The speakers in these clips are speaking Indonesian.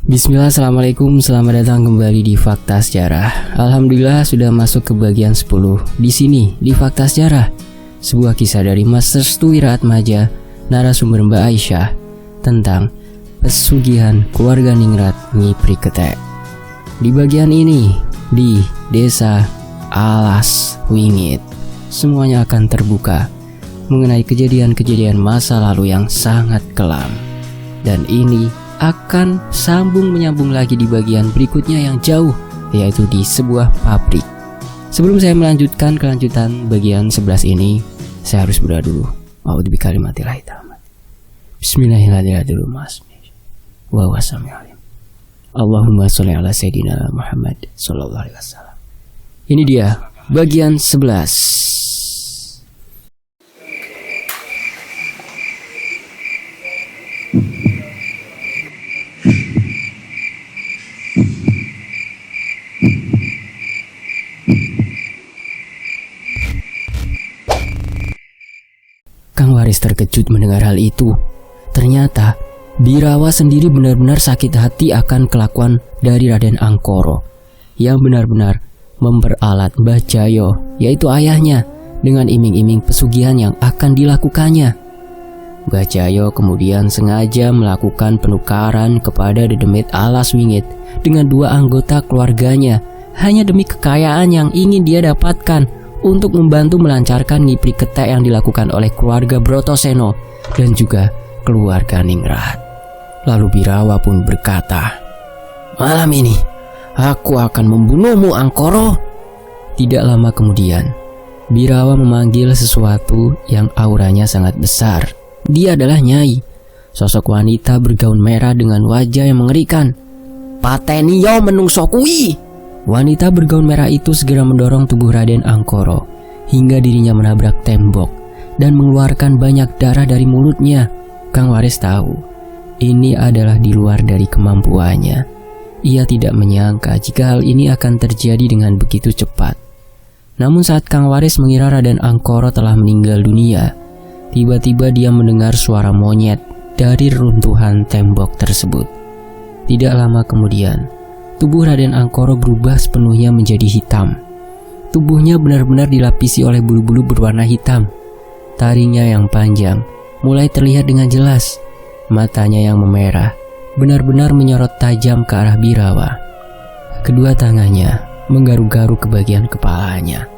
Bismillah, assalamualaikum, selamat datang kembali di Fakta Sejarah. Alhamdulillah sudah masuk ke bagian 10. Di sini, di Fakta Sejarah, sebuah kisah dari Mas Restu Wiratmaja, narasumber Mbak Aisyah, tentang pesugihan keluarga Ningrat Ngipri Ketek. Di bagian ini, di Desa Alas Wingit, semuanya akan terbuka mengenai kejadian-kejadian masa lalu yang sangat kelam. Dan ini akan menyambung lagi di bagian berikutnya yang jauh, yaitu di sebuah pabrik. Sebelum saya melanjutkan kelanjutan bagian 11 ini, saya harus berdoa dulu. A'udzu bikalimatillahi tammah. Bismillahirrahmanirrahim. Wa wasami'alim. Allahumma sholli ala sayyidina Muhammad sallallahu alaihi wasallam. Ini dia bagian 11. Kang Waris terkejut mendengar hal itu. Ternyata Birawa sendiri benar-benar sakit hati akan kelakuan dari Raden Angkoro yang benar-benar memperalat Mbah Jayo, yaitu ayahnya, dengan iming-iming pesugihan yang akan dilakukannya. Mbah Jayo kemudian sengaja melakukan penukaran kepada Dedemit Alas Wingit dengan 2 anggota keluarganya hanya demi kekayaan yang ingin dia dapatkan untuk membantu melancarkan Ngipri Ketek yang dilakukan oleh keluarga Brotoseno dan juga keluarga Ningrat. Lalu Birawa pun berkata, "Malam ini aku akan membunuhmu, Angkoro." Tidak lama kemudian, Birawa memanggil sesuatu yang auranya sangat besar. Dia adalah Nyai, sosok wanita bergaun merah dengan wajah yang mengerikan. "Pateni yo menungso kuwi." Wanita bergaun merah itu segera mendorong tubuh Raden Angkoro hingga dirinya menabrak tembok dan mengeluarkan banyak darah dari mulutnya. Kang Waris tahu ini adalah di luar dari kemampuannya. Ia tidak menyangka jika hal ini akan terjadi dengan begitu cepat. Namun saat Kang Waris mengira Raden Angkoro telah meninggal dunia, tiba-tiba dia mendengar suara monyet dari runtuhan tembok tersebut. Tidak lama kemudian, tubuh Raden Angkoro berubah sepenuhnya menjadi hitam. Tubuhnya benar-benar dilapisi oleh bulu-bulu berwarna hitam. Taringnya yang panjang mulai terlihat dengan jelas. Matanya yang memerah benar-benar menyorot tajam ke arah Birawa. Kedua tangannya menggaru-garu ke bagian kepalanya.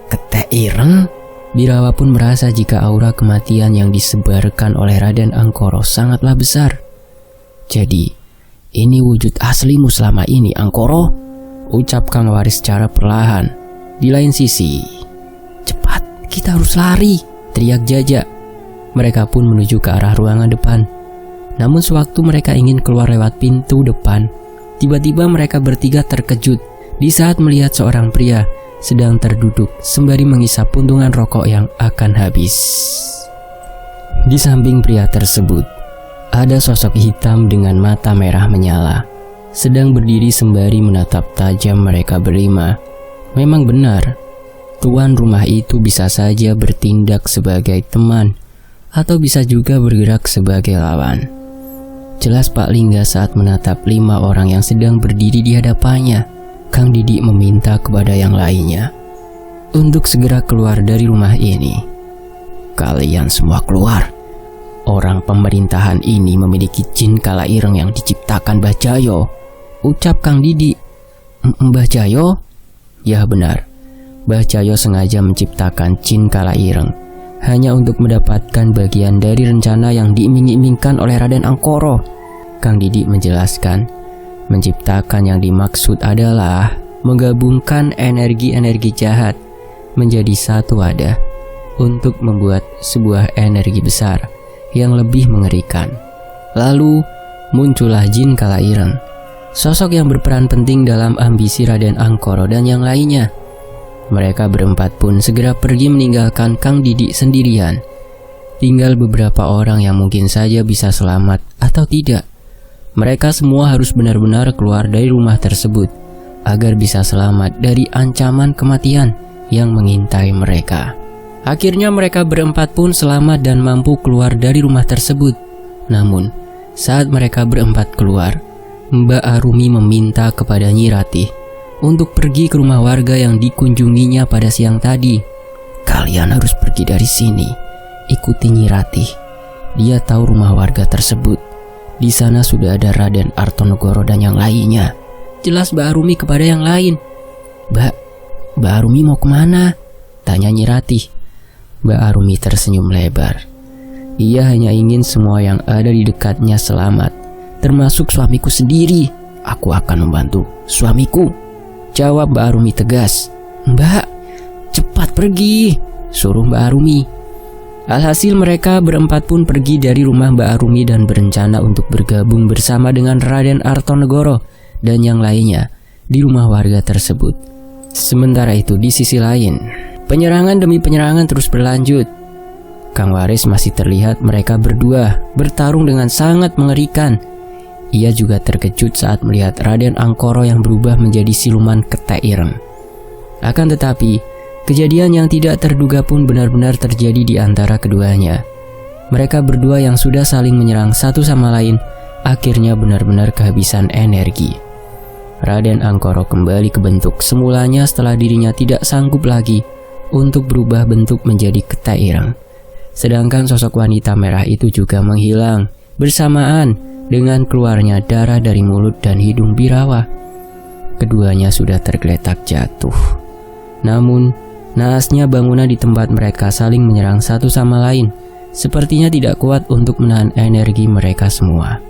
"Ketek ireng?" Birawa pun merasa jika aura kematian yang disebarkan oleh Raden Angkoro sangatlah besar. "Jadi ini wujud aslimu selama ini, Angkoro?" ucap Kang Waris secara perlahan. Di lain sisi, "Cepat, kita harus lari!" teriak Jaja. Mereka pun menuju ke arah ruangan depan. Namun sewaktu mereka ingin keluar lewat pintu depan, tiba-tiba mereka bertiga terkejut di saat melihat seorang pria sedang terduduk sembari menghisap puntungan rokok yang akan habis. Di samping pria tersebut, ada sosok hitam dengan mata merah menyala, sedang berdiri sembari menatap tajam mereka berlima. Memang benar, tuan rumah itu bisa saja bertindak sebagai teman, atau bisa juga bergerak sebagai lawan. Jelas Pak Lingga saat menatap 5 orang yang sedang berdiri di hadapannya. Kang Didik meminta kepada yang lainnya untuk segera keluar dari rumah ini. "Kalian semua keluar. Orang pemerintahan ini memiliki jin kala ireng yang diciptakan Mbah Jayo," ucap Kang Didik. "Mbah Jayo?" Ya benar, Mbah Jayo sengaja menciptakan jin kala ireng hanya untuk mendapatkan bagian dari rencana yang diiming-imingkan oleh Raden Angkoro. Kang Didik menjelaskan, menciptakan yang dimaksud adalah menggabungkan energi-energi jahat menjadi satu wadah untuk membuat sebuah energi besar yang lebih mengerikan. Lalu muncullah jin kala ireng, sosok yang berperan penting dalam ambisi Raden Angkoro dan yang lainnya. Mereka berempat pun segera pergi meninggalkan Kang Didik sendirian. Tinggal beberapa orang yang mungkin saja bisa selamat atau tidak. Mereka semua harus benar-benar keluar dari rumah tersebut agar bisa selamat dari ancaman kematian yang mengintai mereka. Akhirnya mereka berempat pun selamat dan mampu keluar dari rumah tersebut. Namun, saat mereka berempat keluar, Mbak Arumi meminta kepada Nyi Ratih untuk pergi ke rumah warga yang dikunjunginya pada siang tadi. "Kalian harus pergi dari sini. Ikuti Nyi Ratih. Dia tahu rumah warga tersebut. Di sana sudah ada Raden Artonegoro dan yang lainnya." Jelas Mbak Arumi kepada yang lain. Mbak Arumi mau kemana?" tanya Nyi Ratih. Mbak Arumi tersenyum lebar. Ia hanya ingin semua yang ada di dekatnya selamat, termasuk suamiku sendiri. "Aku akan membantu suamiku," jawab Mbak Arumi tegas. "Mbak, cepat pergi," suruh Mbak Arumi. Alhasil mereka berempat pun pergi dari rumah Mbak Arumi dan berencana untuk bergabung bersama dengan Raden Artonegoro dan yang lainnya di rumah warga tersebut. Sementara itu di sisi lain, penyerangan demi penyerangan terus berlanjut. Kang Waris masih terlihat mereka berdua bertarung dengan sangat mengerikan. Ia juga terkejut saat melihat Raden Angkoro yang berubah menjadi siluman Ketek Ireng. Akan tetapi, kejadian yang tidak terduga pun benar-benar terjadi di antara keduanya. Mereka berdua yang sudah saling menyerang satu sama lain akhirnya benar-benar kehabisan energi. Raden Angkoro kembali ke bentuk semulanya setelah dirinya tidak sanggup lagi untuk berubah bentuk menjadi Ketek Ireng. Sedangkan sosok wanita merah itu juga menghilang bersamaan dengan keluarnya darah dari mulut dan hidung Birawa. Keduanya sudah tergeletak jatuh. Namun, naasnya bangunan di tempat mereka saling menyerang satu sama lain sepertinya tidak kuat untuk menahan energi mereka semua.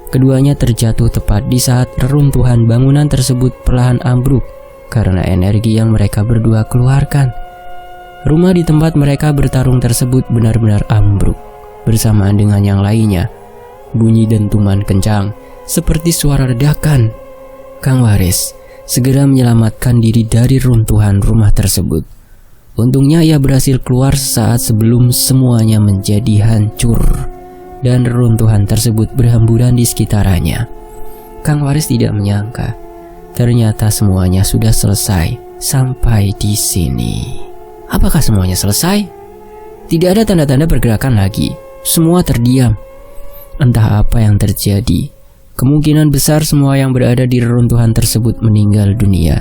Keduanya terjatuh tepat di saat reruntuhan bangunan tersebut perlahan ambruk karena energi yang mereka berdua keluarkan. Rumah di tempat mereka bertarung tersebut benar-benar ambruk bersamaan dengan yang lainnya. Bunyi dentuman kencang seperti suara ledakan. Kang Waris segera menyelamatkan diri dari runtuhan rumah tersebut. Untungnya ia berhasil keluar sesaat sebelum semuanya menjadi hancur dan reruntuhan tersebut berhamburan di sekitarnya. Kang Waris tidak menyangka ternyata semuanya sudah selesai sampai di sini. Apakah semuanya selesai? Tidak ada tanda-tanda pergerakan lagi. Semua terdiam. Entah apa yang terjadi. Kemungkinan besar semua yang berada di reruntuhan tersebut meninggal dunia.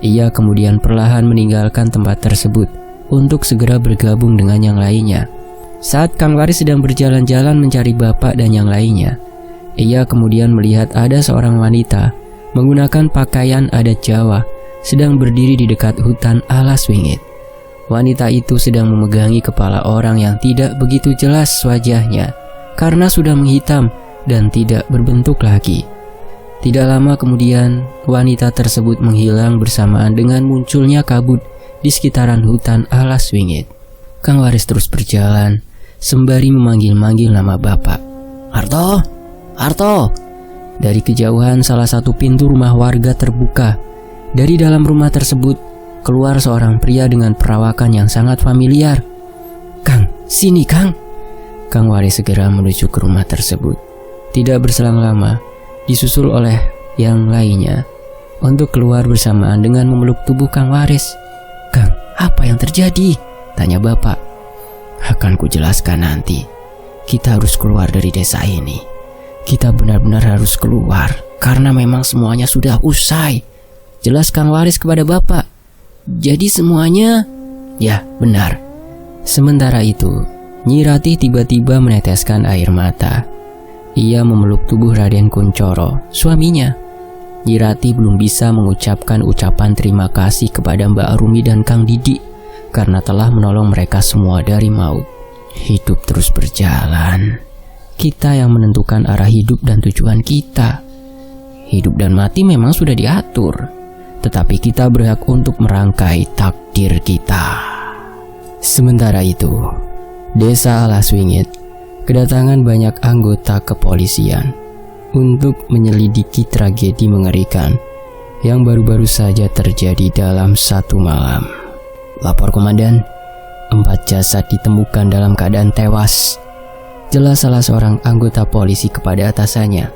Ia kemudian perlahan meninggalkan tempat tersebut untuk segera bergabung dengan yang lainnya. Saat Kang Waris sedang berjalan-jalan mencari bapak dan yang lainnya, ia kemudian melihat ada seorang wanita menggunakan pakaian adat Jawa sedang berdiri di dekat hutan alas wingit. Wanita itu sedang memegangi kepala orang yang tidak begitu jelas wajahnya karena sudah menghitam dan tidak berbentuk lagi. Tidak lama kemudian, wanita tersebut menghilang bersamaan dengan munculnya kabut di sekitaran hutan alas wingit. Kang Waris terus berjalan sembari memanggil-manggil nama bapak. "Arto! Arto!" Dari kejauhan salah satu pintu rumah warga terbuka. Dari dalam rumah tersebut keluar seorang pria dengan perawakan yang sangat familiar. "Kang, sini Kang." Kang Waris segera menuju ke rumah tersebut. Tidak berselang lama, disusul oleh yang lainnya untuk keluar bersamaan dengan memeluk tubuh Kang Waris. "Kang, apa yang terjadi?" tanya bapak. "Akan kujelaskan nanti. Kita harus keluar dari desa ini. Kita benar-benar harus keluar karena memang semuanya sudah usai," jelas Kang Waris kepada bapak. "Jadi semuanya?" "Ya, benar." Sementara itu, Nyi Ratih tiba-tiba meneteskan air mata. Ia memeluk tubuh Raden Kuncoro, suaminya. Nyi Ratih belum bisa mengucapkan ucapan terima kasih kepada Mbak Arumi dan Kang Didik karena telah menolong mereka semua dari maut. Hidup terus berjalan. Kita yang menentukan arah hidup dan tujuan kita. Hidup dan mati memang sudah diatur, tetapi kita berhak untuk merangkai takdir kita. Sementara itu, desa Alas Wingit kedatangan banyak anggota kepolisian untuk menyelidiki tragedi mengerikan yang baru-baru saja terjadi dalam satu malam. "Lapor komandan, 4 jasad ditemukan dalam keadaan tewas," jelas salah seorang anggota polisi kepada atasannya.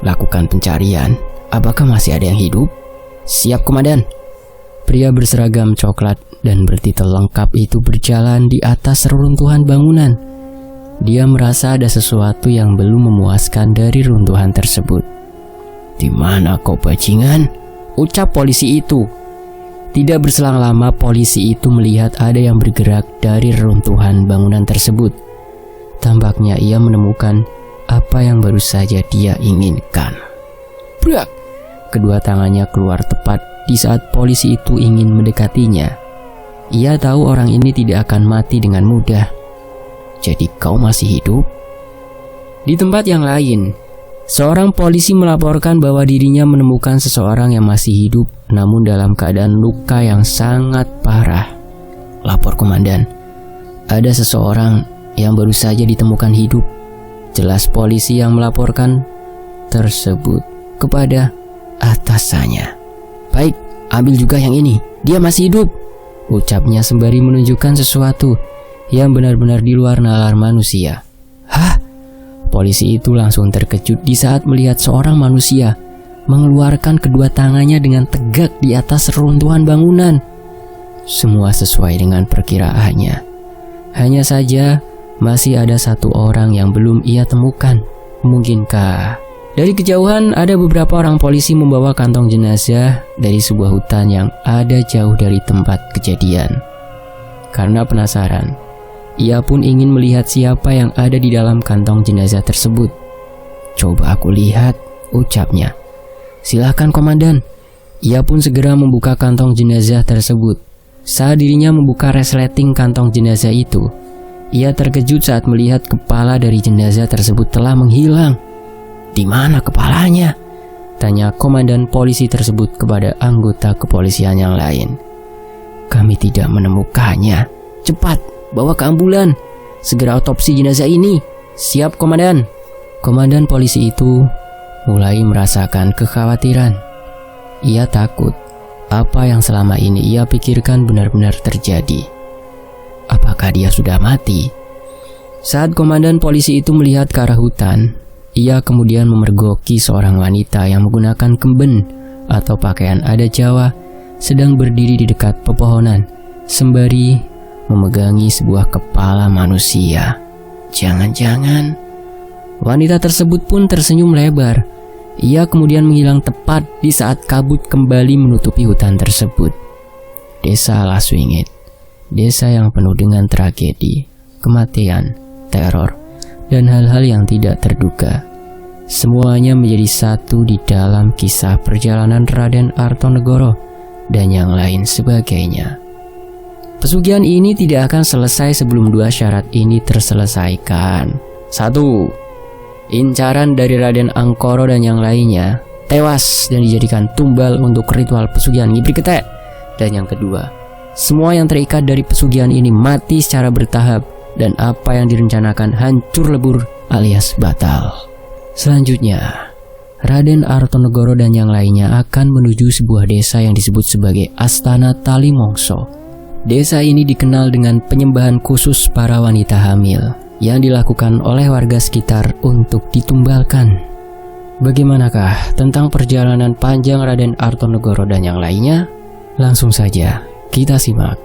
"Lakukan pencarian, apakah masih ada yang hidup?" "Siap komandan." Pria berseragam coklat dan bertitel lengkap itu berjalan di atas reruntuhan bangunan. Dia merasa ada sesuatu yang belum memuaskan dari runtuhan tersebut. "Di mana kau bajingan?" ucap polisi itu. Tidak berselang lama polisi itu melihat ada yang bergerak dari reruntuhan bangunan tersebut. Tampaknya ia menemukan apa yang baru saja dia inginkan. Brak! Kedua tangannya keluar tepat di saat polisi itu ingin mendekatinya. Ia tahu orang ini tidak akan mati dengan mudah. "Jadi kau masih hidup?" Di tempat yang lain, seorang polisi melaporkan bahwa dirinya menemukan seseorang yang masih hidup namun dalam keadaan luka yang sangat parah. "Lapor komandan, ada seseorang yang baru saja ditemukan hidup," jelas polisi yang melaporkan tersebut kepada atasannya. "Baik, ambil juga yang ini, dia masih hidup," ucapnya sembari menunjukkan sesuatu yang benar-benar di luar nalar manusia. "Hah?" Polisi itu langsung terkejut di saat melihat seorang manusia mengeluarkan kedua tangannya dengan tegak di atas reruntuhan bangunan. Semua sesuai dengan perkiraannya. Hanya saja masih ada satu orang yang belum ia temukan. Mungkinkah? Dari kejauhan ada beberapa orang polisi membawa kantong jenazah dari sebuah hutan yang ada jauh dari tempat kejadian. Karena penasaran, ia pun ingin melihat siapa yang ada di dalam kantong jenazah tersebut. "Coba aku lihat," ucapnya. "Silakan komandan." Ia pun segera membuka kantong jenazah tersebut. Saat dirinya membuka resleting kantong jenazah itu, ia terkejut saat melihat kepala dari jenazah tersebut telah menghilang. "Di mana kepalanya?" tanya komandan polisi tersebut kepada anggota kepolisian yang lain. "Kami tidak menemukannya. Cepat, bawa ke ambulan. Segera otopsi jenazah ini." "Siap, komandan." Komandan polisi itu mulai merasakan kekhawatiran. Ia takut apa yang selama ini ia pikirkan benar-benar terjadi. Apakah dia sudah mati? Saat komandan polisi itu melihat ke arah hutan, ia kemudian memergoki seorang wanita yang menggunakan kemben atau pakaian adat Jawa sedang berdiri di dekat pepohonan sembari memegangi sebuah kepala manusia. Jangan-jangan wanita tersebut pun tersenyum lebar. Ia kemudian menghilang tepat di saat kabut kembali menutupi hutan tersebut. Desa Laswingit, desa yang penuh dengan tragedi, kematian, teror, dan hal-hal yang tidak terduga. Semuanya menjadi satu di dalam kisah perjalanan Raden Artonegoro dan yang lain sebagainya. Pesugihan ini tidak akan selesai sebelum dua syarat ini terselesaikan. 1. Incaran dari Raden Angkoro dan yang lainnya tewas dan dijadikan tumbal untuk ritual pesugihan Nyi Pri Ketek. Dan yang kedua, semua yang terikat dari pesugihan ini mati secara bertahap dan apa yang direncanakan hancur lebur alias batal. Selanjutnya, Raden Artonegoro dan yang lainnya akan menuju sebuah desa yang disebut sebagai Astana Tali Mongso. Desa ini dikenal dengan penyembahan khusus para wanita hamil yang dilakukan oleh warga sekitar untuk ditumbalkan. Bagaimanakah tentang perjalanan panjang Raden Artonegoro dan yang lainnya? Langsung saja kita simak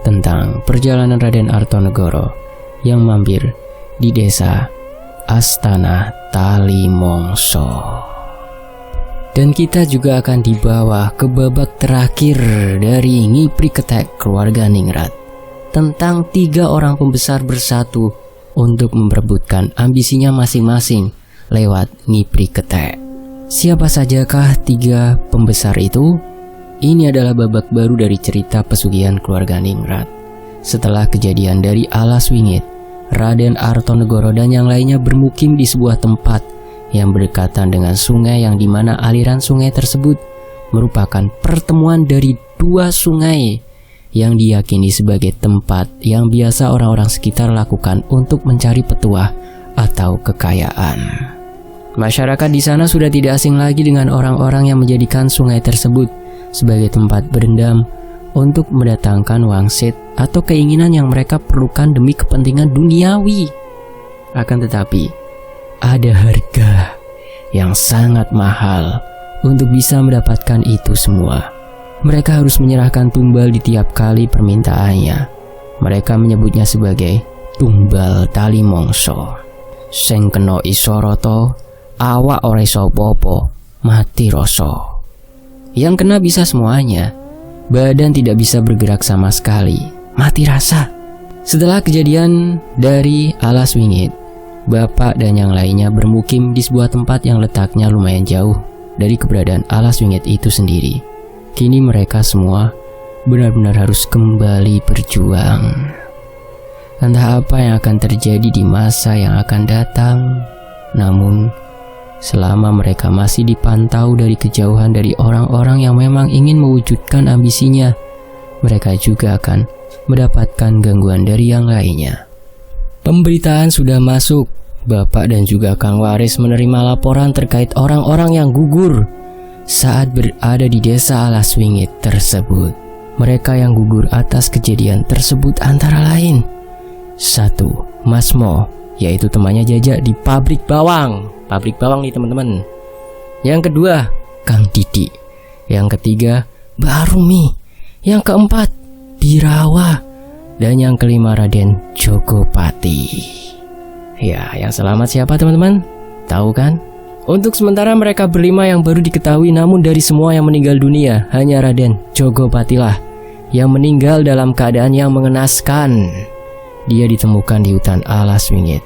tentang perjalanan Raden Artonegoro yang mampir di desa Astana Tali Mongso. Dan kita juga akan dibawa ke babak terakhir dari Nyi Pri Ketek keluarga Ningrat, tentang 3 orang pembesar bersatu untuk memperebutkan ambisinya masing-masing lewat Nyi Pri Ketek. Siapa sajakah 3 pembesar itu? Ini adalah babak baru dari cerita pesugihan keluarga Ningrat. Setelah kejadian dari Alaswingit, Raden Artonegoro dan yang lainnya bermukim di sebuah tempat yang berdekatan dengan sungai yang dimana aliran sungai tersebut merupakan pertemuan dari 2 sungai yang diyakini sebagai tempat yang biasa orang-orang sekitar lakukan untuk mencari petuah atau kekayaan. Masyarakat di sana sudah tidak asing lagi dengan orang-orang yang menjadikan sungai tersebut sebagai tempat berendam untuk mendatangkan wangsit atau keinginan yang mereka perlukan demi kepentingan duniawi. Akan tetapi, ada harga yang sangat mahal untuk bisa mendapatkan itu semua. Mereka harus menyerahkan tumbal di tiap kali permintaannya. Mereka menyebutnya sebagai tumbal tali mongso. Sing kena isoroto, awak ora iso apa-apa, mati Patiroso. Yang kena bisa semuanya. Badan tidak bisa bergerak sama sekali, mati rasa. Setelah kejadian dari Alas Wingit, bapak dan yang lainnya bermukim di sebuah tempat yang letaknya lumayan jauh dari keberadaan Alas Wingit itu sendiri. Kini mereka semua benar-benar harus kembali berjuang. Entah apa yang akan terjadi di masa yang akan datang, namun selama mereka masih dipantau dari kejauhan dari orang-orang yang memang ingin mewujudkan ambisinya, mereka juga akan mendapatkan gangguan dari yang lainnya. Pemberitaan sudah masuk. Bapak dan juga Kang Waris menerima laporan terkait orang-orang yang gugur saat berada di desa Alas Wingit tersebut. Mereka yang gugur atas kejadian tersebut antara lain: 1. Mas Mo, yaitu temannya Jaja di pabrik bawang. Pabrik bawang nih teman-teman. Yang kedua, Kang Didi. Yang ketiga, Mbak Rumi. Yang keempat, Birawa. Dan yang kelima, Raden Jogopati. Ya, yang selamat siapa teman-teman? Tahu kan? Untuk sementara mereka berlima yang baru diketahui, namun dari semua yang meninggal dunia, hanya Raden Jogopati lah yang meninggal dalam keadaan yang mengenaskan. Dia ditemukan di hutan Alas Wingit.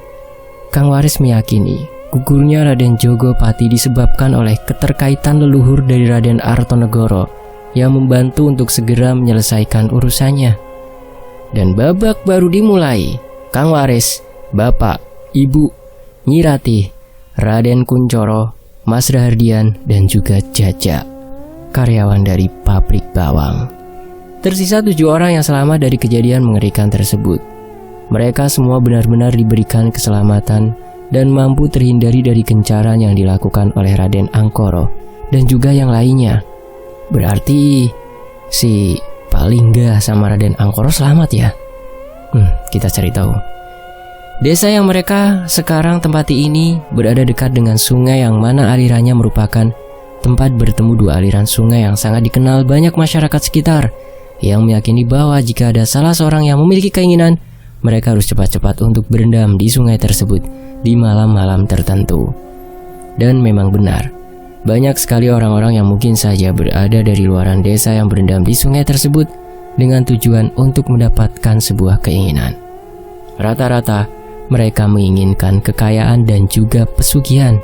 Kang Waris meyakini gugurnya Raden Jogopati disebabkan oleh keterkaitan leluhur dari Raden Artonegoro yang membantu untuk segera menyelesaikan urusannya. Dan babak baru dimulai. Kang Waris, Bapak, Ibu, Nyi Ratih, Raden Kuncoro, Mas Rahardian, dan juga Jaja, karyawan dari pabrik bawang. Tersisa 7 orang yang selamat dari kejadian mengerikan tersebut. Mereka semua benar-benar diberikan keselamatan dan mampu terhindari dari kencaran yang dilakukan oleh Raden Angkoro dan juga yang lainnya. Berarti si Palingga sama Raden Angkoro selamat ya? Kita cari tahu. Desa yang mereka sekarang tempati ini berada dekat dengan sungai yang mana alirannya merupakan tempat bertemu 2 aliran sungai yang sangat dikenal banyak masyarakat sekitar, yang meyakini bahwa jika ada salah seorang yang memiliki keinginan, mereka harus cepat-cepat untuk berendam di sungai tersebut di malam-malam tertentu. Dan memang benar, banyak sekali orang-orang yang mungkin saja berada dari luaran desa yang berendam di sungai tersebut dengan tujuan untuk mendapatkan sebuah keinginan. Rata-rata mereka menginginkan kekayaan dan juga pesugihan.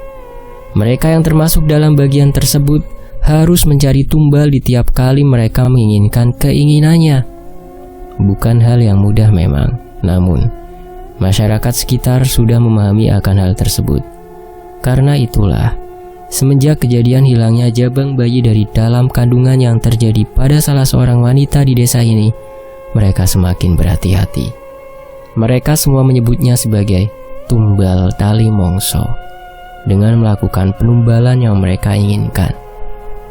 Mereka yang termasuk dalam bagian tersebut harus mencari tumbal di tiap kali mereka menginginkan keinginannya. Bukan hal yang mudah memang, namun masyarakat sekitar sudah memahami akan hal tersebut. Karena itulah, semenjak kejadian hilangnya jabang bayi dari dalam kandungan yang terjadi pada salah seorang wanita di desa ini, mereka semakin berhati-hati. Mereka semua menyebutnya sebagai tumbal tali mongso. Dengan melakukan penumbalan yang mereka inginkan,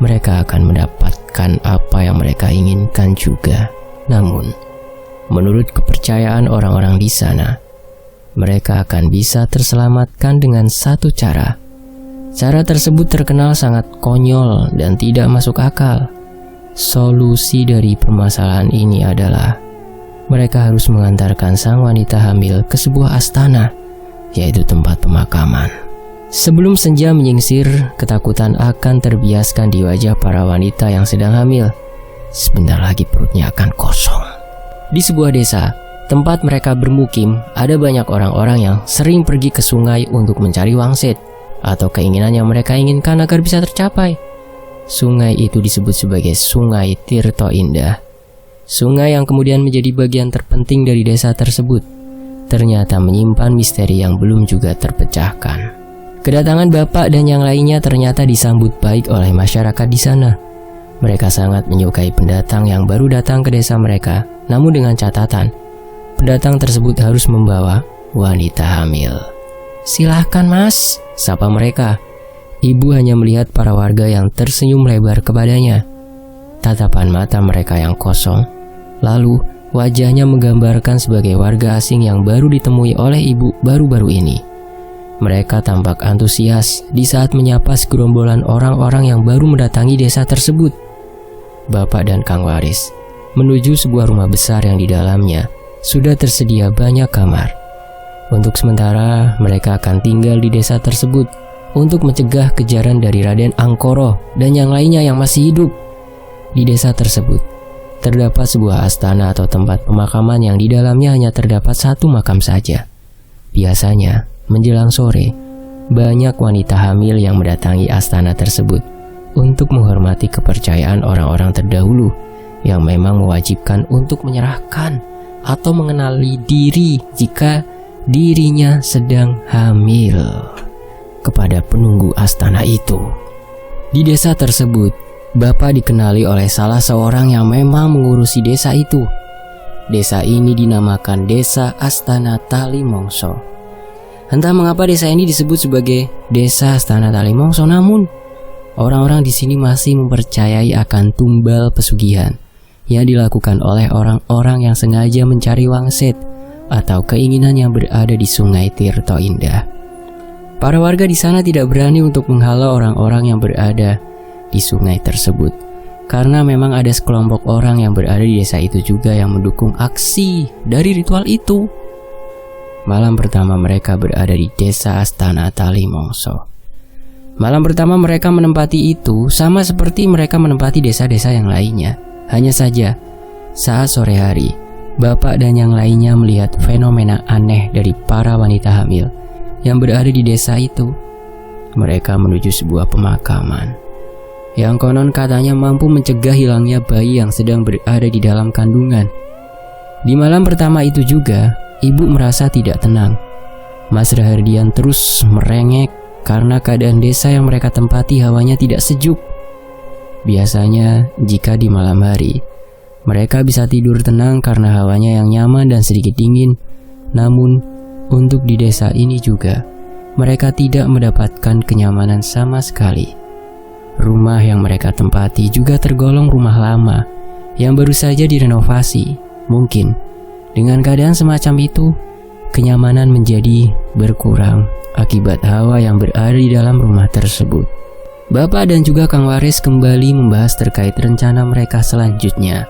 mereka akan mendapatkan apa yang mereka inginkan juga. Namun, menurut kepercayaan orang-orang di sana, mereka akan bisa terselamatkan dengan satu cara. Cara tersebut terkenal sangat konyol dan tidak masuk akal. Solusi dari permasalahan ini adalah mereka harus mengantarkan sang wanita hamil ke sebuah astana, yaitu tempat pemakaman. Sebelum senja menyingsir, ketakutan akan terbiaskan di wajah para wanita yang sedang hamil. Sebentar lagi perutnya akan kosong. Di sebuah desa, tempat mereka bermukim, ada banyak orang-orang yang sering pergi ke sungai untuk mencari wangsit atau keinginan yang mereka inginkan agar bisa tercapai. Sungai itu disebut sebagai Sungai Tirto Indah. Sungai yang kemudian menjadi bagian terpenting dari desa tersebut, ternyata menyimpan misteri yang belum juga terpecahkan. Kedatangan bapak dan yang lainnya ternyata disambut baik oleh masyarakat di sana. Mereka sangat menyukai pendatang yang baru datang ke desa mereka, namun dengan catatan, pendatang tersebut harus membawa wanita hamil. "Silahkan mas," sapa mereka. Ibu hanya melihat para warga yang tersenyum lebar kepadanya. Tatapan mata mereka yang kosong, lalu wajahnya menggambarkan sebagai warga asing yang baru ditemui oleh ibu baru-baru ini. Mereka tampak antusias di saat menyapa segerombolan orang-orang yang baru mendatangi desa tersebut. Bapak dan Kang Waris menuju sebuah rumah besar yang di dalamnya sudah tersedia banyak kamar. Untuk sementara mereka akan tinggal di desa tersebut untuk mencegah kejaran dari Raden Angkoro dan yang lainnya yang masih hidup. Di desa tersebut terdapat sebuah astana atau tempat pemakaman yang di dalamnya hanya terdapat satu makam saja. Biasanya menjelang sore, banyak wanita hamil yang mendatangi astana tersebut untuk menghormati kepercayaan orang-orang terdahulu yang memang mewajibkan untuk menyerahkan atau mengenali diri jika dirinya sedang hamil kepada penunggu astana itu. Di desa tersebut, Bapak dikenali oleh salah seorang yang memang mengurusi desa itu. Desa ini dinamakan Desa Astana Tali Mongso. Entah mengapa desa ini disebut sebagai Desa Astana Tali Mongso, namun orang-orang di sini masih mempercayai akan tumbal pesugihan yang dilakukan oleh orang-orang yang sengaja mencari wangsit atau keinginan yang berada di Sungai Tirto Indah. Para warga di sana tidak berani untuk menghalau orang-orang yang berada di sungai tersebut, karena memang ada sekelompok orang yang berada di desa itu juga yang mendukung aksi dari ritual itu. Malam pertama mereka berada di Desa Astana Tali Mongso. Malam pertama mereka menempati itu sama seperti mereka menempati desa-desa yang lainnya. Hanya saja, saat sore hari, Bapak dan yang lainnya melihat fenomena aneh dari para wanita hamil yang berada di desa itu. Mereka menuju sebuah pemakaman yang konon katanya mampu mencegah hilangnya bayi yang sedang berada di dalam kandungan. Di malam pertama itu juga, ibu merasa tidak tenang. Mas Rahardian terus merengek karena keadaan desa yang mereka tempati hawanya tidak sejuk. Biasanya jika di malam hari, mereka bisa tidur tenang karena hawanya yang nyaman dan sedikit dingin. Namun, untuk di desa ini juga, mereka tidak mendapatkan kenyamanan sama sekali. Rumah yang mereka tempati juga tergolong rumah lama yang baru saja direnovasi. Mungkin dengan keadaan semacam itu, kenyamanan menjadi berkurang akibat hawa yang berada di dalam rumah tersebut. Bapak dan juga Kang Waris kembali membahas terkait rencana mereka selanjutnya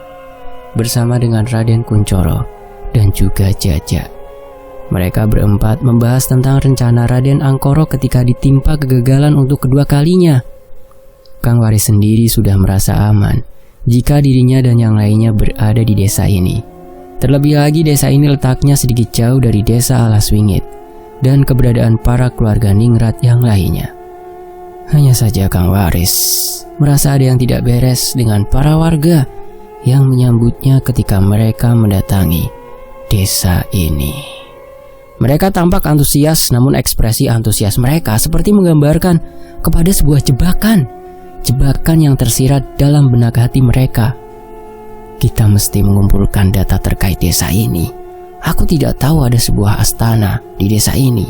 bersama dengan Raden Kuncoro dan juga Jaja. Mereka berempat membahas tentang rencana Raden Angkoro ketika ditimpa kegagalan untuk kedua kalinya. Kang Waris sendiri sudah merasa aman jika dirinya dan yang lainnya berada di desa ini. Terlebih lagi desa ini letaknya sedikit jauh dari desa Alaswingit dan keberadaan para keluarga Ningrat yang lainnya. Hanya saja Kang Waris merasa ada yang tidak beres dengan para warga yang menyambutnya ketika mereka mendatangi desa ini. Mereka tampak antusias, namun ekspresi antusias mereka seperti menggambarkan kepada sebuah jebakan yang tersirat dalam benak hati mereka. Kita mesti mengumpulkan data terkait desa ini. Aku tidak tahu ada sebuah astana di desa ini.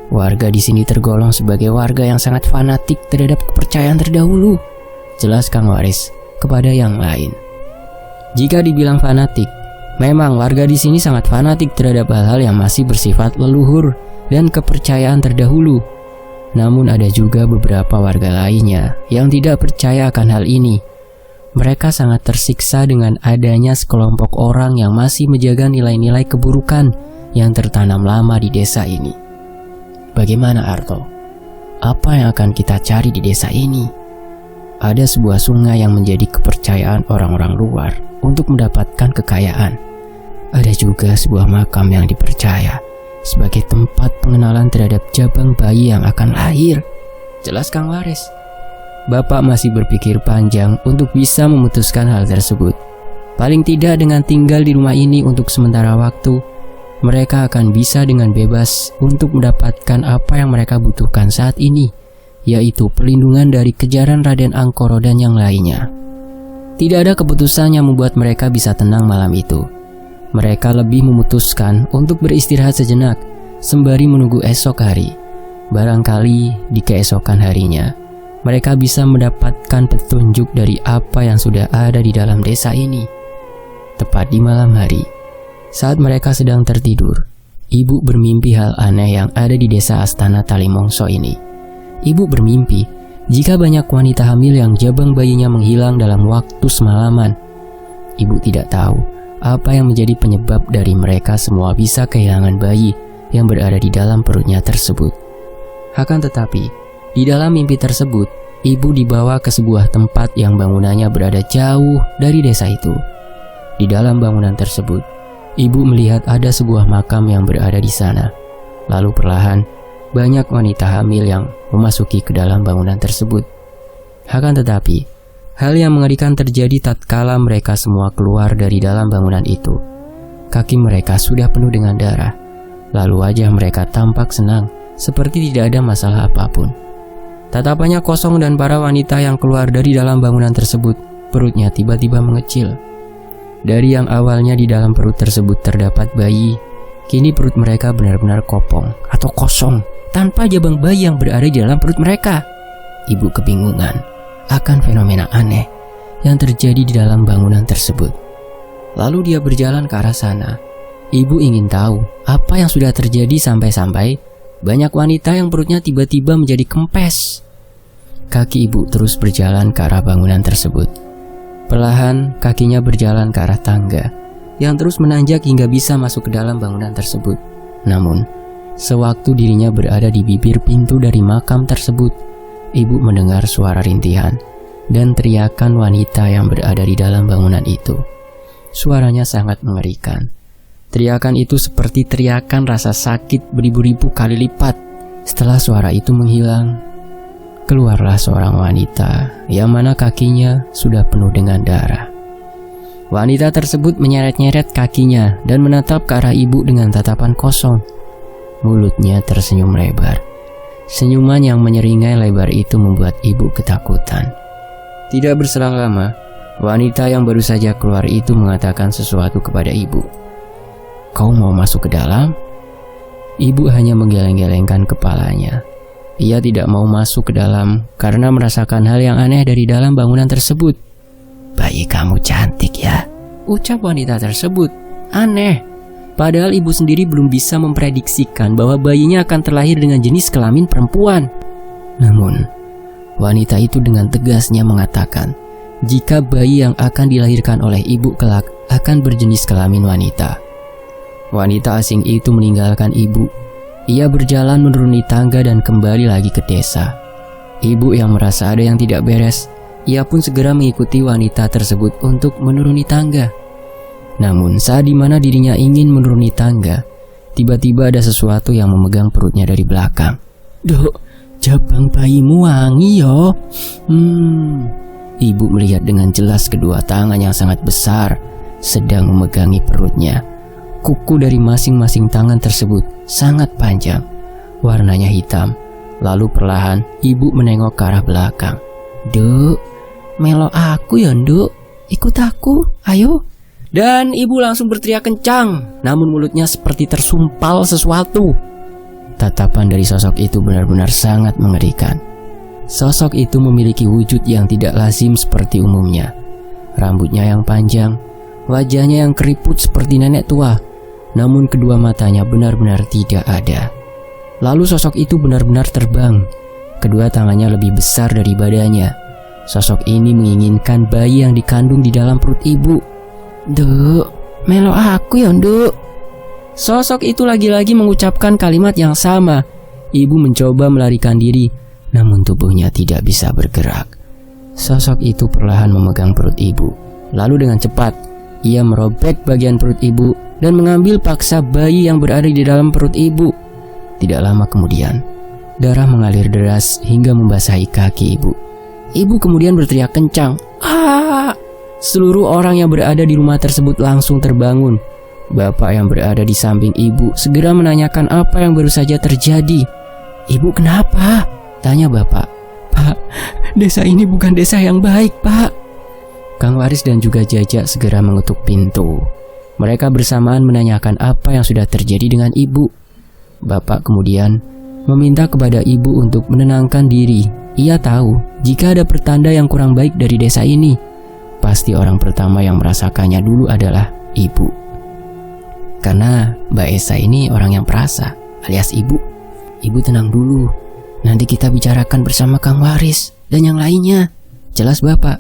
Warga di sini tergolong sebagai warga yang sangat fanatik terhadap kepercayaan terdahulu, jelas Kang Waris kepada yang lain. Jika dibilang fanatik, memang warga di sini sangat fanatik terhadap hal-hal yang masih bersifat leluhur dan kepercayaan terdahulu. Namun ada juga beberapa warga lainnya yang tidak percaya akan hal ini. Mereka sangat tersiksa dengan adanya sekelompok orang yang masih menjaga nilai-nilai keburukan yang tertanam lama di desa ini. Bagaimana Arto? Apa yang akan kita cari di desa ini? Ada sebuah sungai yang menjadi kepercayaan orang-orang luar untuk mendapatkan kekayaan. Ada juga sebuah makam yang dipercaya sebagai tempat pengenalan terhadap jabang bayi yang akan lahir, jelas Kang Waris. Bapak masih berpikir panjang untuk bisa memutuskan hal tersebut. Paling tidak dengan tinggal di rumah ini untuk sementara waktu, mereka akan bisa dengan bebas untuk mendapatkan apa yang mereka butuhkan saat ini, yaitu perlindungan dari kejaran Raden Angkoro dan yang lainnya. Tidak ada keputusan yang membuat mereka bisa tenang malam itu. Mereka lebih memutuskan untuk beristirahat sejenak sembari menunggu esok hari. Barangkali di keesokan harinya mereka bisa mendapatkan petunjuk dari apa yang sudah ada di dalam desa ini. Tepat di malam hari, saat mereka sedang tertidur, ibu bermimpi hal aneh yang ada di desa Astana Tali Mongso ini. Ibu bermimpi jika banyak wanita hamil yang jabang bayinya menghilang dalam waktu semalaman. Ibu tidak tahu apa yang menjadi penyebab dari mereka semua bisa kehilangan bayi yang berada di dalam perutnya tersebut. Akan tetapi, Di dalam mimpi tersebut, ibu dibawa ke sebuah tempat yang bangunannya berada jauh dari desa itu. Di dalam bangunan tersebut, ibu melihat ada sebuah makam yang berada di sana. Lalu perlahan, banyak wanita hamil yang memasuki ke dalam bangunan tersebut. Akan tetapi, hal yang mengerikan terjadi tatkala mereka semua keluar dari dalam bangunan itu. Kaki mereka sudah penuh dengan darah. Lalu wajah mereka tampak senang, seperti tidak ada masalah apapun. Tatapannya kosong dan para wanita yang keluar dari dalam bangunan tersebut, perutnya tiba-tiba mengecil. Dari yang awalnya di dalam perut tersebut terdapat bayi, kini perut mereka benar-benar kopong atau kosong, tanpa jabang bayi yang berada di dalam perut mereka. Ibu kebingungan akan fenomena aneh yang terjadi di dalam bangunan tersebut. Lalu dia berjalan ke arah sana. Ibu ingin tahu apa yang sudah terjadi sampai-sampai banyak wanita yang perutnya tiba-tiba menjadi kempes. Kaki ibu terus berjalan ke arah bangunan tersebut. Perlahan kakinya berjalan ke arah tangga yang terus menanjak hingga bisa masuk ke dalam bangunan tersebut. Namun, sewaktu dirinya berada di bibir pintu dari makam tersebut, ibu mendengar suara rintihan dan teriakan wanita yang berada di dalam bangunan itu. Suaranya sangat mengerikan. Teriakan itu seperti teriakan rasa sakit beribu-ribu kali lipat. Setelah suara itu menghilang, keluarlah seorang wanita yang mana kakinya sudah penuh dengan darah. Wanita tersebut menyeret-nyeret kakinya dan menatap ke arah ibu dengan tatapan kosong. Mulutnya tersenyum lebar. Senyuman yang menyeringai lebar itu membuat ibu ketakutan. Tidak berselang lama, wanita yang baru saja keluar itu mengatakan sesuatu kepada ibu. "Kau mau masuk ke dalam?" Ibu hanya menggeleng-gelengkan kepalanya. Ia tidak mau masuk ke dalam karena merasakan hal yang aneh dari dalam bangunan tersebut. "Bayi kamu cantik ya," ucap wanita tersebut. Aneh, padahal ibu sendiri belum bisa memprediksikan bahwa bayinya akan terlahir dengan jenis kelamin perempuan. Namun, wanita itu dengan tegasnya mengatakan, jika bayi yang akan dilahirkan oleh ibu kelak akan berjenis kelamin wanita. Wanita asing itu meninggalkan ibu. Ia berjalan menuruni tangga dan kembali lagi ke desa. Ibu yang merasa ada yang tidak beres, ia pun segera mengikuti wanita tersebut untuk menuruni tangga. Namun saat dimana dirinya ingin menuruni tangga, tiba-tiba ada sesuatu yang memegang perutnya dari belakang. "Dok, jabang bayimu wangi yo." Ibu melihat dengan jelas kedua tangan yang sangat besar sedang memegangi perutnya. Kuku dari masing-masing tangan tersebut sangat panjang, warnanya hitam. Lalu perlahan ibu menengok ke arah belakang. "Duk, melo aku ya nduk, ikut aku, ayo." Dan ibu langsung berteriak kencang, namun mulutnya seperti tersumpal sesuatu. Tatapan dari sosok itu benar-benar sangat mengerikan. Sosok itu memiliki wujud yang tidak lazim seperti umumnya. Rambutnya yang panjang, wajahnya yang keriput seperti nenek tua, namun kedua matanya benar-benar tidak ada. Lalu sosok itu benar-benar terbang. Kedua tangannya lebih besar dari badannya. Sosok ini menginginkan bayi yang dikandung di dalam perut ibu. "Duk, melo aku ya nduk." Sosok itu lagi-lagi mengucapkan kalimat yang sama. Ibu mencoba melarikan diri, namun tubuhnya tidak bisa bergerak. Sosok itu perlahan memegang perut ibu. Lalu dengan cepat, ia merobek bagian perut ibu dan mengambil paksa bayi yang berada di dalam perut ibu. Tidak lama kemudian, darah mengalir deras hingga membasahi kaki ibu. Ibu kemudian berteriak kencang, "Ah!" Seluruh orang yang berada di rumah tersebut langsung terbangun. Bapak yang berada di samping ibu segera menanyakan apa yang baru saja terjadi. "Ibu kenapa?" tanya bapak. "Pak, desa ini bukan desa yang baik, Pak." Kang Waris dan juga Jaja segera mengetuk pintu. Mereka bersamaan menanyakan apa yang sudah terjadi dengan ibu. Bapak kemudian meminta kepada ibu untuk menenangkan diri. Ia tahu jika ada pertanda yang kurang baik dari desa ini, pasti orang pertama yang merasakannya dulu adalah ibu. Karena Mbak Esa ini orang yang perasa, alias ibu. "Ibu tenang dulu, nanti kita bicarakan bersama Kang Waris dan yang lainnya," jelas bapak.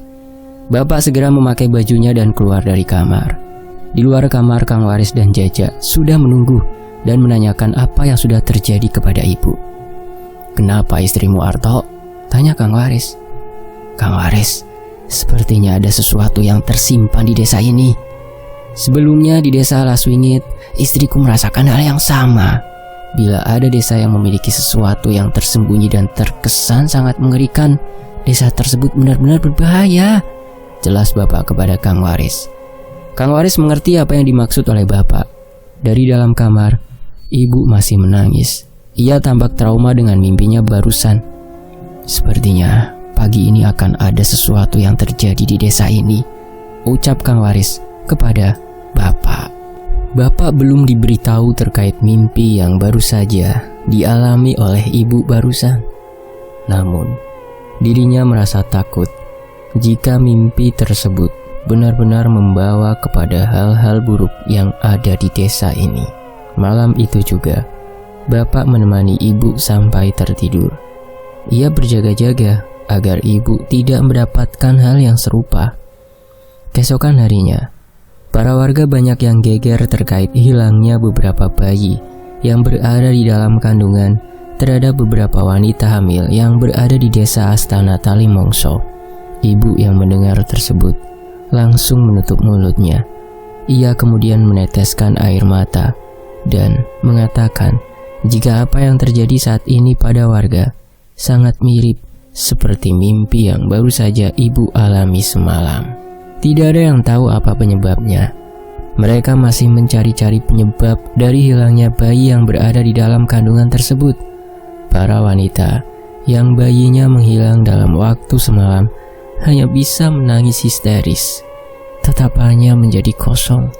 Bapak segera memakai bajunya dan keluar dari kamar. Di luar kamar, Kang Waris dan Jaja sudah menunggu dan menanyakan apa yang sudah terjadi kepada ibu. "Kenapa istrimu, Arto?" tanya Kang Waris. "Kang Waris, sepertinya ada sesuatu yang tersimpan di desa ini. Sebelumnya di desa Laswingit, istriku merasakan hal yang sama. Bila ada desa yang memiliki sesuatu yang tersembunyi dan terkesan sangat mengerikan, desa tersebut benar-benar berbahaya," jelas Bapak kepada Kang Waris. Kang Waris mengerti apa yang dimaksud oleh Bapak. Dari dalam kamar, Ibu masih menangis. Ia tampak trauma dengan mimpinya barusan. "Sepertinya pagi ini akan ada sesuatu yang terjadi di desa ini," ucap Kang Waris kepada Bapak. Bapak belum diberitahu terkait mimpi yang baru saja dialami oleh Ibu barusan. Namun, dirinya merasa takut jika mimpi tersebut benar-benar membawa kepada hal-hal buruk yang ada di desa ini. Malam itu juga, Bapak menemani Ibu sampai tertidur. Ia berjaga-jaga agar Ibu tidak mendapatkan hal yang serupa. Keesokan harinya, para warga banyak yang geger terkait hilangnya beberapa bayi yang berada di dalam kandungan terhadap beberapa wanita hamil yang berada di desa Astana Talimongso. Ibu yang mendengar tersebut langsung menutup mulutnya. Ia kemudian meneteskan air mata dan mengatakan jika apa yang terjadi saat ini pada warga sangat mirip seperti mimpi yang baru saja Ibu alami semalam. Tidak ada yang tahu apa penyebabnya. Mereka masih mencari-cari penyebab dari hilangnya bayi yang berada di dalam kandungan tersebut. Para wanita yang bayinya menghilang dalam waktu semalam hanya bisa menangis histeris. Tatapannya menjadi kosong.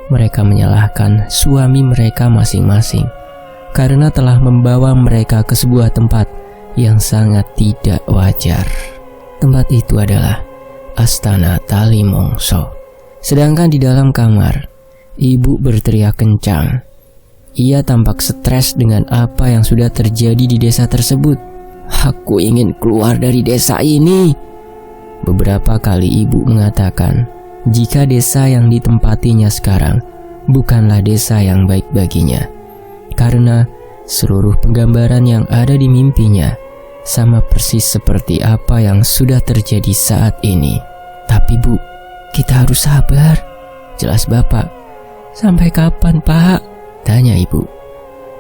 Mereka menyalahkan suami mereka masing-masing karena telah membawa mereka ke sebuah tempat yang sangat tidak wajar. Tempat itu adalah Astana Talimongso. Sedangkan di dalam kamar, Ibu berteriak kencang. Ia tampak stres dengan apa yang sudah terjadi di desa tersebut. "Aku ingin keluar dari desa ini." Beberapa kali Ibu mengatakan jika desa yang ditempatinya sekarang bukanlah desa yang baik baginya, karena seluruh penggambaran yang ada di mimpinya sama persis seperti apa yang sudah terjadi saat ini. "Tapi Bu, kita harus sabar," jelas Bapak. "Sampai kapan, Pak?" tanya Ibu.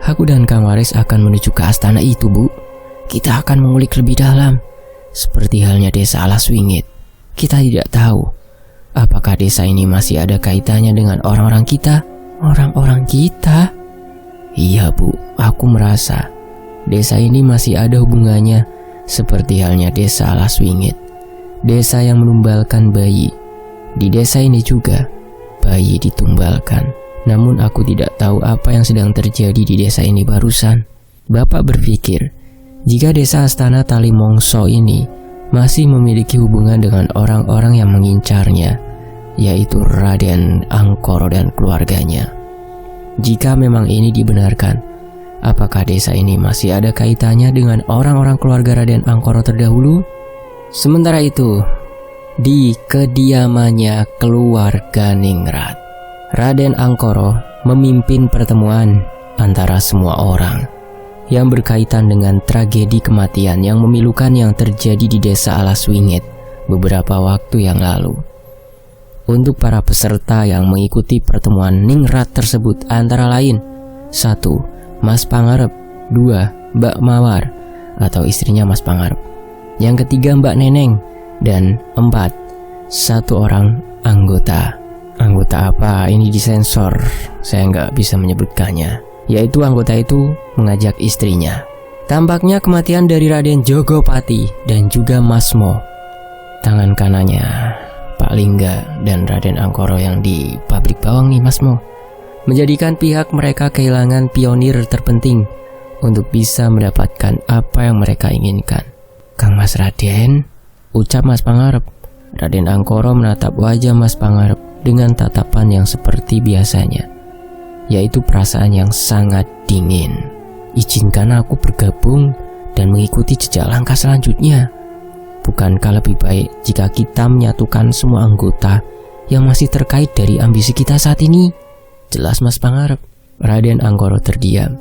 "Aku dan Kang Waris akan menuju ke astana itu, Bu. Kita akan mengulik lebih dalam. Seperti halnya desa Laswingit, kita tidak tahu apakah desa ini masih ada kaitannya dengan orang-orang kita." "Orang-orang kita?" "Iya, Bu, aku merasa desa ini masih ada hubungannya seperti halnya desa Laswingit, desa yang menumbalkan bayi. Di desa ini juga bayi ditumbalkan. Namun aku tidak tahu apa yang sedang terjadi di desa ini barusan." Bapak berpikir jika desa Astana Talimongso ini masih memiliki hubungan dengan orang-orang yang mengincarnya, yaitu Raden Angkoro dan keluarganya. Jika memang ini dibenarkan, apakah desa ini masih ada kaitannya dengan orang-orang keluarga Raden Angkoro terdahulu? Sementara itu, di kediamannya keluarga Ningrat, Raden Angkoro memimpin pertemuan antara semua orang yang berkaitan dengan tragedi kematian yang memilukan yang terjadi di desa Laswingit beberapa waktu yang lalu. Untuk para peserta yang mengikuti pertemuan Ningrat tersebut antara lain 1. Mas Pangarep, 2. Mbak Mawar atau istrinya Mas Pangarep, yang ketiga Mbak Neneng, dan 4. Satu orang anggota. Anggota apa? Ini disensor, saya nggak bisa menyebutkannya. Yaitu anggota itu mengajak istrinya. Tampaknya kematian dari Raden Jogopati dan juga Mas Mo, tangan kanannya Pak Lingga dan Raden Angkoro yang di pabrik bawang nih Mas Mo, menjadikan pihak mereka kehilangan pionir terpenting untuk bisa mendapatkan apa yang mereka inginkan. "Kang Mas Raden," ucap Mas Pangarep. Raden Angkoro menatap wajah Mas Pangarep dengan tatapan yang seperti biasanya, yaitu perasaan yang sangat dingin. "Izinkan aku bergabung dan mengikuti jejak langkah selanjutnya. Bukankah lebih baik jika kita menyatukan semua anggota yang masih terkait dari ambisi kita saat ini?" jelas Mas Pangarep. Raden Angkoro terdiam.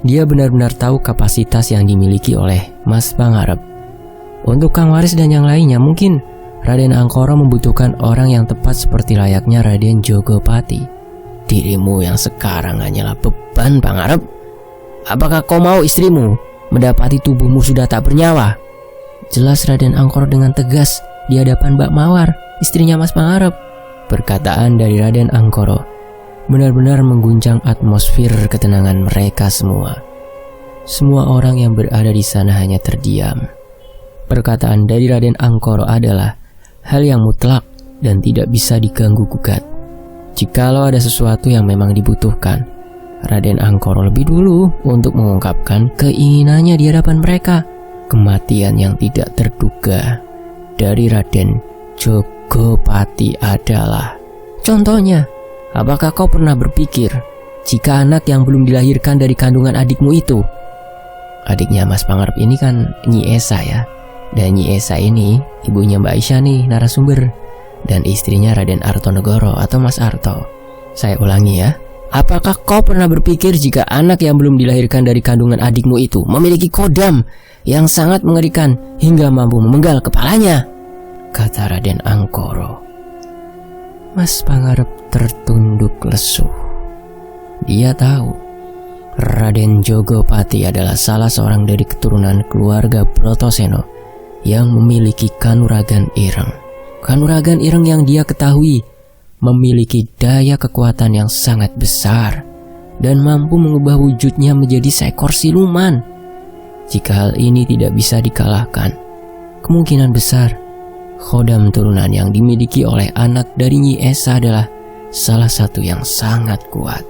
Dia benar-benar tahu kapasitas yang dimiliki oleh Mas Pangarep. Untuk Kang Waris dan yang lainnya, mungkin Raden Angkoro membutuhkan orang yang tepat seperti layaknya Raden Jogopati. Dirimu yang sekarang hanyalah beban, Pangarep. Apakah kau mau istrimu mendapati tubuhmu sudah tak bernyawa? Jelas Raden Angkoro dengan tegas di hadapan Mbak Mawar, istrinya Mas Pangarep. Perkataan dari Raden Angkoro benar-benar mengguncang atmosfer ketenangan mereka semua. Semua orang yang berada di sana hanya terdiam. Perkataan dari Raden Angkoro adalah hal yang mutlak dan tidak bisa diganggu-gugat. Jikalau ada sesuatu yang memang dibutuhkan, Raden Angkoro lebih dulu untuk mengungkapkan keinginannya di hadapan mereka. Kematian yang tidak terduga dari Raden Jogopati adalah contohnya. Apakah kau pernah berpikir jika anak yang belum dilahirkan dari kandungan adikmu itu? Adiknya Mas Pangarep ini kan Nyi Esa ya. Dan Nyi Esa ini ibunya Mbak Aisyah nih, narasumber. Dan istrinya Raden Artonegoro atau Mas Arto. Saya ulangi ya. Apakah kau pernah berpikir jika anak yang belum dilahirkan dari kandungan adikmu itu memiliki kodam yang sangat mengerikan hingga mampu memenggal kepalanya? Kata Raden Angkoro. Mas Pangarep tertunduk lesu. Dia tahu Raden Jogopati adalah salah seorang dari keturunan keluarga Brotoseno yang memiliki kanuragan ireng. Kanuragan ireng yang dia ketahui memiliki daya kekuatan yang sangat besar dan mampu mengubah wujudnya menjadi seekor siluman. Jika hal ini tidak bisa dikalahkan, kemungkinan besar khodam turunan yang dimiliki oleh anak dari Nyi Esa adalah salah satu yang sangat kuat.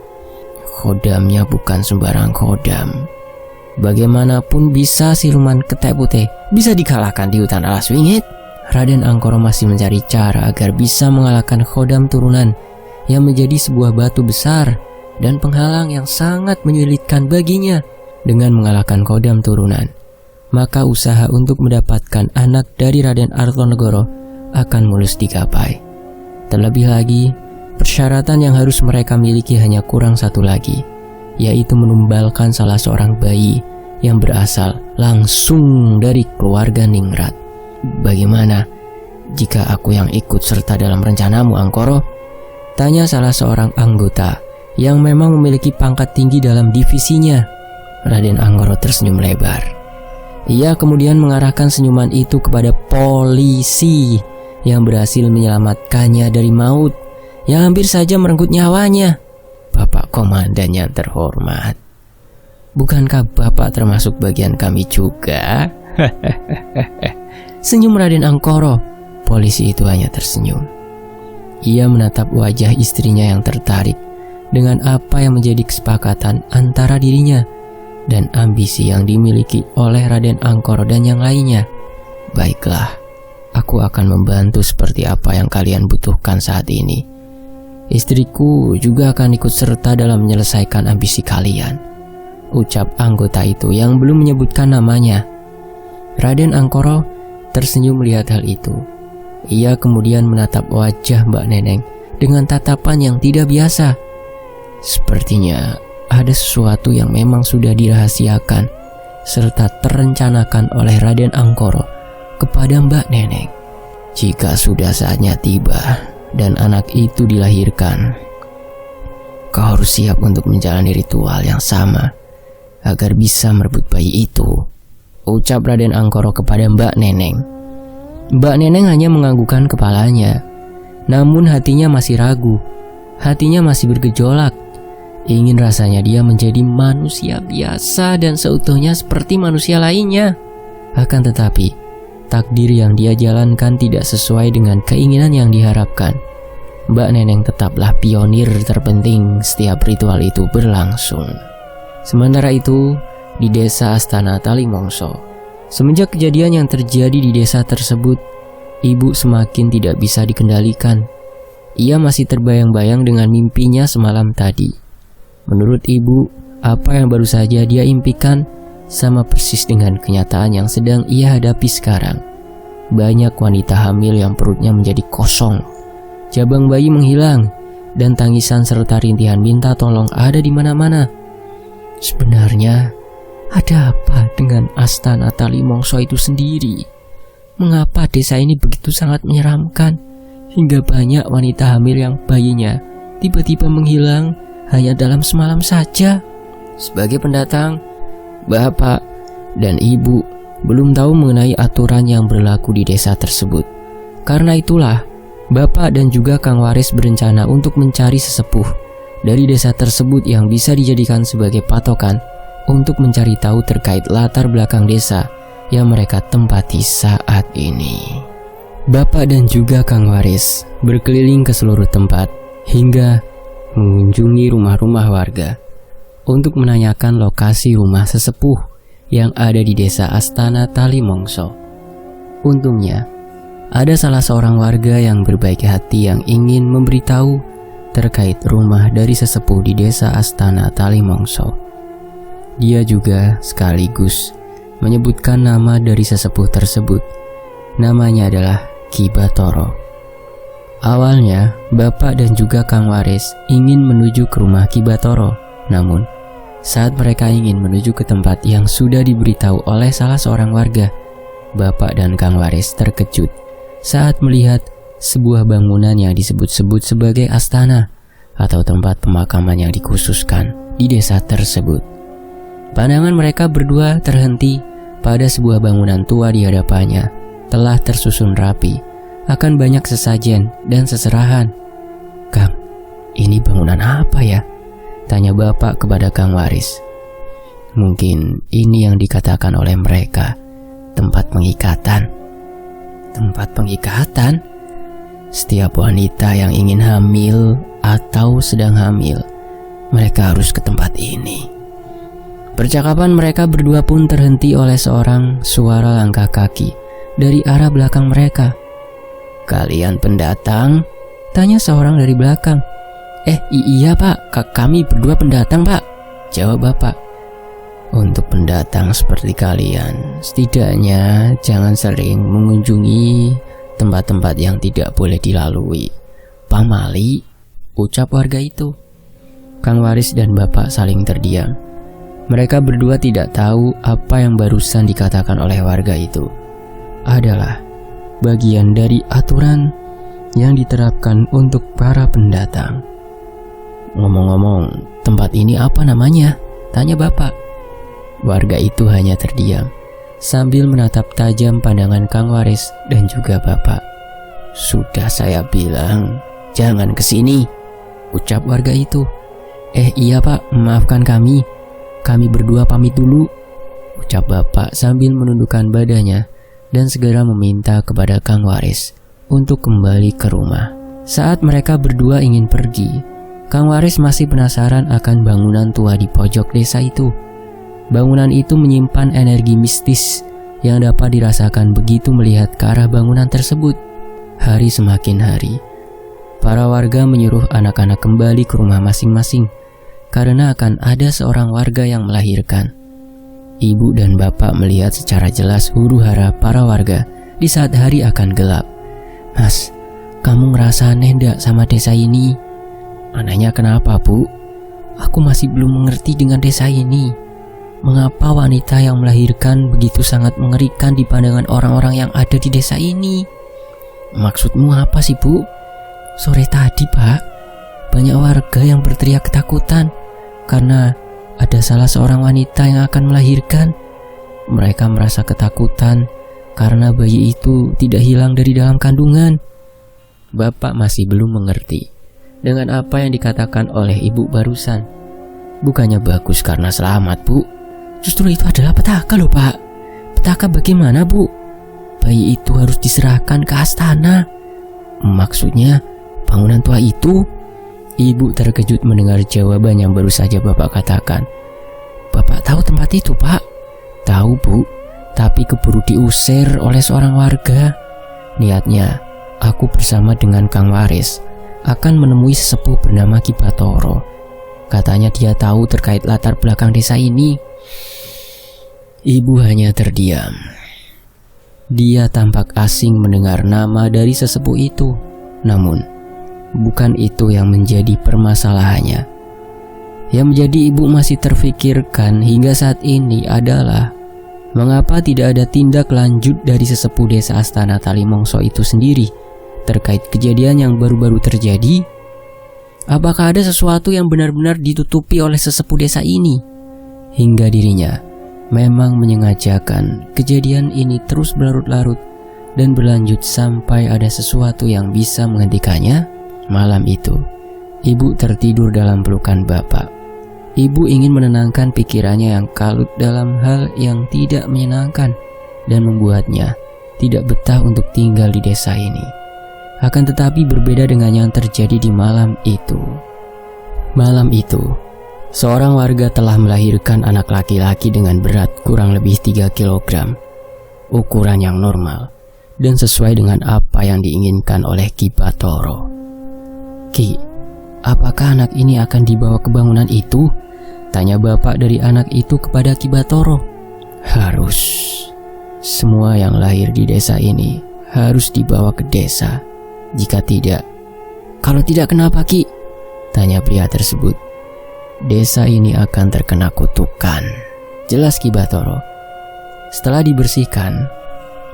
Khodamnya bukan sembarang khodam. Bagaimanapun bisa siluman ketek putih bisa dikalahkan di hutan alas wingit. Raden Angkoro masih mencari cara agar bisa mengalahkan khodam turunan yang menjadi sebuah batu besar dan penghalang yang sangat menyulitkan baginya. Dengan mengalahkan khodam turunan, maka usaha untuk mendapatkan anak dari Raden Artonegoro akan mulus digapai. Terlebih lagi, persyaratan yang harus mereka miliki hanya kurang satu lagi, yaitu menumbalkan salah seorang bayi yang berasal langsung dari keluarga Ningrat. Bagaimana jika aku yang ikut serta dalam rencanamu, Angkoro? Tanya salah seorang anggota yang memang memiliki pangkat tinggi dalam divisinya. Raden Angkoro tersenyum lebar. Ia kemudian mengarahkan senyuman itu kepada polisi yang berhasil menyelamatkannya dari maut yang hampir saja merenggut nyawanya. Bapak Komandan yang terhormat, bukankah Bapak termasuk bagian kami juga? Senyum Raden Angkoro. Polisi itu hanya tersenyum. Ia menatap wajah istrinya yang tertarik dengan apa yang menjadi kesepakatan antara dirinya dan ambisi yang dimiliki oleh Raden Angkoro dan yang lainnya. Baiklah, aku akan membantu seperti apa yang kalian butuhkan saat ini. Istriku juga akan ikut serta dalam menyelesaikan ambisi kalian, ucap anggota itu yang belum menyebutkan namanya. Raden Angkoro tersenyum melihat hal itu. Ia kemudian menatap wajah Mbak Neneng dengan tatapan yang tidak biasa. Sepertinya ada sesuatu yang memang sudah dirahasiakan serta terencanakan oleh Raden Angkoro kepada Mbak Neneng. Jika sudah saatnya tiba dan anak itu dilahirkan, kau harus siap untuk menjalani ritual yang sama agar bisa merebut bayi itu, ucap Raden Angkoro kepada Mbak Neneng. Mbak Neneng hanya menganggukkan kepalanya, namun hatinya masih ragu. Hatinya masih bergejolak. Ingin rasanya dia menjadi manusia biasa dan seutuhnya seperti manusia lainnya. Akan tetapi, takdir yang dia jalankan tidak sesuai dengan keinginan yang diharapkan. Mbak Neneng tetaplah pionir terpenting setiap ritual itu berlangsung. Sementara itu, di desa Astana Talimongso, semenjak kejadian yang terjadi di desa tersebut, ibu semakin tidak bisa dikendalikan. Ia masih terbayang-bayang dengan mimpinya semalam tadi. Menurut ibu, apa yang baru saja dia impikan sama persis dengan kenyataan yang sedang ia hadapi sekarang. Banyak wanita hamil yang perutnya menjadi kosong, jabang bayi menghilang, dan tangisan serta rintihan minta tolong ada di mana-mana. Sebenarnya ada apa dengan Astana Talimongso itu sendiri? Mengapa desa ini begitu sangat menyeramkan hingga banyak wanita hamil yang bayinya tiba-tiba menghilang hanya dalam semalam saja? Sebagai pendatang, bapak dan ibu belum tahu mengenai aturan yang berlaku di desa tersebut. Karena itulah, bapak dan juga Kang Waris berencana untuk mencari sesepuh dari desa tersebut yang bisa dijadikan sebagai patokan untuk mencari tahu terkait latar belakang desa yang mereka tempati saat ini. Bapak dan juga Kang Waris berkeliling ke seluruh tempat hingga mengunjungi rumah-rumah warga untuk menanyakan lokasi rumah sesepuh yang ada di desa Astana Talimongso. Untungnya, ada salah seorang warga yang berbaik hati yang ingin memberitahu terkait rumah dari sesepuh di desa Astana Talimongso. Dia juga sekaligus menyebutkan nama dari sesepuh tersebut. Namanya adalah Ki Batoro. Awalnya, bapak dan juga Kang Waris ingin menuju ke rumah Ki Batoro. Namun, saat mereka ingin menuju ke tempat yang sudah diberitahu oleh salah seorang warga, bapak dan Kang Waris terkejut saat melihat sebuah bangunan yang disebut-sebut sebagai astana atau tempat pemakaman yang dikhususkan di desa tersebut. Pandangan mereka berdua terhenti pada sebuah bangunan tua di hadapannya, telah tersusun rapi, akan banyak sesajen dan seserahan. "Kang, ini bangunan apa ya?" tanya bapak kepada Kang Waris. "Mungkin ini yang dikatakan oleh mereka, tempat pengikatan." "Tempat pengikatan?" "Setiap wanita yang ingin hamil atau sedang hamil, mereka harus ke tempat ini." Percakapan mereka berdua pun terhenti oleh seorang suara langkah kaki dari arah belakang mereka. "Kalian pendatang?" tanya seorang dari belakang. Iya pak, kami berdua pendatang pak," jawab bapak. "Untuk pendatang seperti kalian, setidaknya jangan sering mengunjungi tempat-tempat yang tidak boleh dilalui, pamali," ucap warga itu. Kang Waris dan bapak saling terdiam. Mereka berdua tidak tahu apa yang barusan dikatakan oleh warga itu adalah bagian dari aturan yang diterapkan untuk para pendatang. "Ngomong-ngomong, tempat ini apa namanya?" tanya bapak. Warga itu hanya terdiam sambil menatap tajam pandangan Kang Waris dan juga bapak. "Sudah saya bilang, jangan kesini," ucap warga itu. Iya pak, maafkan kami. Kami berdua pamit dulu," ucap bapak sambil menundukkan badannya dan segera meminta kepada Kang Waris untuk kembali ke rumah. Saat mereka berdua ingin pergi, Kang Waris masih penasaran akan bangunan tua di pojok desa itu. Bangunan itu menyimpan energi mistis yang dapat dirasakan begitu melihat ke arah bangunan tersebut. Hari semakin hari, para warga menyuruh anak-anak kembali ke rumah masing-masing karena akan ada seorang warga yang melahirkan. Ibu dan bapak melihat secara jelas huru-hara para warga di saat hari akan gelap. "Mas, kamu ngerasa aneh ndak sama desa ini?" "Anehnya kenapa bu? Aku masih belum mengerti dengan desa ini. Mengapa wanita yang melahirkan begitu sangat mengerikan di pandangan orang-orang yang ada di desa ini?" "Maksudmu apa sih bu?" "Sore tadi pak, banyak warga yang berteriak ketakutan karena ada salah seorang wanita yang akan melahirkan. Mereka merasa ketakutan karena bayi itu tidak hilang dari dalam kandungan." Bapak masih belum mengerti dengan apa yang dikatakan oleh ibu barusan. "Bukannya bagus karena selamat bu, justru itu adalah petaka loh pak." "Petaka bagaimana bu? Bayi itu harus diserahkan ke astana." "Maksudnya bangunan tua itu?" Ibu terkejut mendengar jawaban yang baru saja bapak katakan. "Bapak tahu tempat itu pak?" "Tahu bu, tapi keburu diusir oleh seorang warga. Niatnya, aku bersama dengan Kang Waris akan menemui sesepuh bernama Ki Batoro. Katanya dia tahu terkait latar belakang desa ini." Ibu hanya terdiam. Dia tampak asing mendengar nama dari sesepuh itu. Namun, bukan itu yang menjadi permasalahannya. Yang menjadi ibu masih terfikirkan hingga saat ini adalah mengapa tidak ada tindak lanjut dari sesepuh desa Astana Talimongso itu sendiri terkait kejadian yang baru-baru terjadi? Apakah ada sesuatu yang benar-benar ditutupi oleh sesepuh desa ini hingga dirinya memang menyengajakan kejadian ini terus berlarut-larut dan berlanjut sampai ada sesuatu yang bisa menghentikannya? Malam itu, ibu tertidur dalam pelukan bapak. Ibu ingin menenangkan pikirannya yang kalut dalam hal yang tidak menyenangkan dan membuatnya tidak betah untuk tinggal di desa ini. Akan tetapi berbeda dengan yang terjadi di malam itu. Malam itu, seorang warga telah melahirkan anak laki-laki dengan berat kurang lebih 3 kg. Ukuran yang normal dan sesuai dengan apa yang diinginkan oleh Ki Bathara. "Ki, apakah anak ini akan dibawa ke bangunan itu?" tanya bapak dari anak itu kepada Ki Bathara. "Harus. Semua yang lahir di desa ini harus dibawa ke desa. Jika tidak..." "Kalau tidak kenapa, Ki?" tanya pria tersebut. "Desa ini akan terkena kutukan," jelas Ki Bathara. Setelah dibersihkan,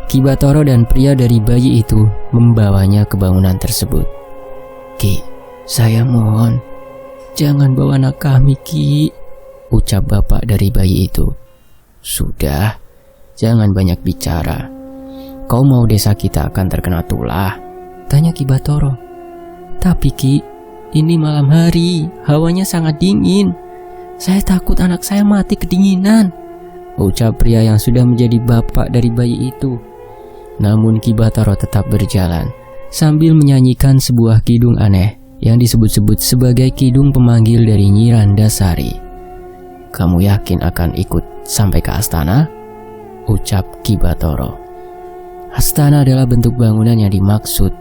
Ki Bathara dan pria dari bayi itu membawanya ke bangunan tersebut. "Ki, saya mohon, jangan bawa anak kami, Ki," ucap bapak dari bayi itu. "Sudah, jangan banyak bicara. Kau mau desa kita akan terkena tulah?" tanya Ki Bathara. "Tapi Ki, ini malam hari, hawanya sangat dingin. Saya takut anak saya mati kedinginan," ucap pria yang sudah menjadi bapak dari bayi itu. Namun Ki Bathara tetap berjalan sambil menyanyikan sebuah kidung aneh yang disebut-sebut sebagai kidung pemanggil dari Nyi Randasari. "Kamu yakin akan ikut sampai ke astana?" ucap Ki Bathara. "Astana adalah bentuk bangunan yang dimaksud."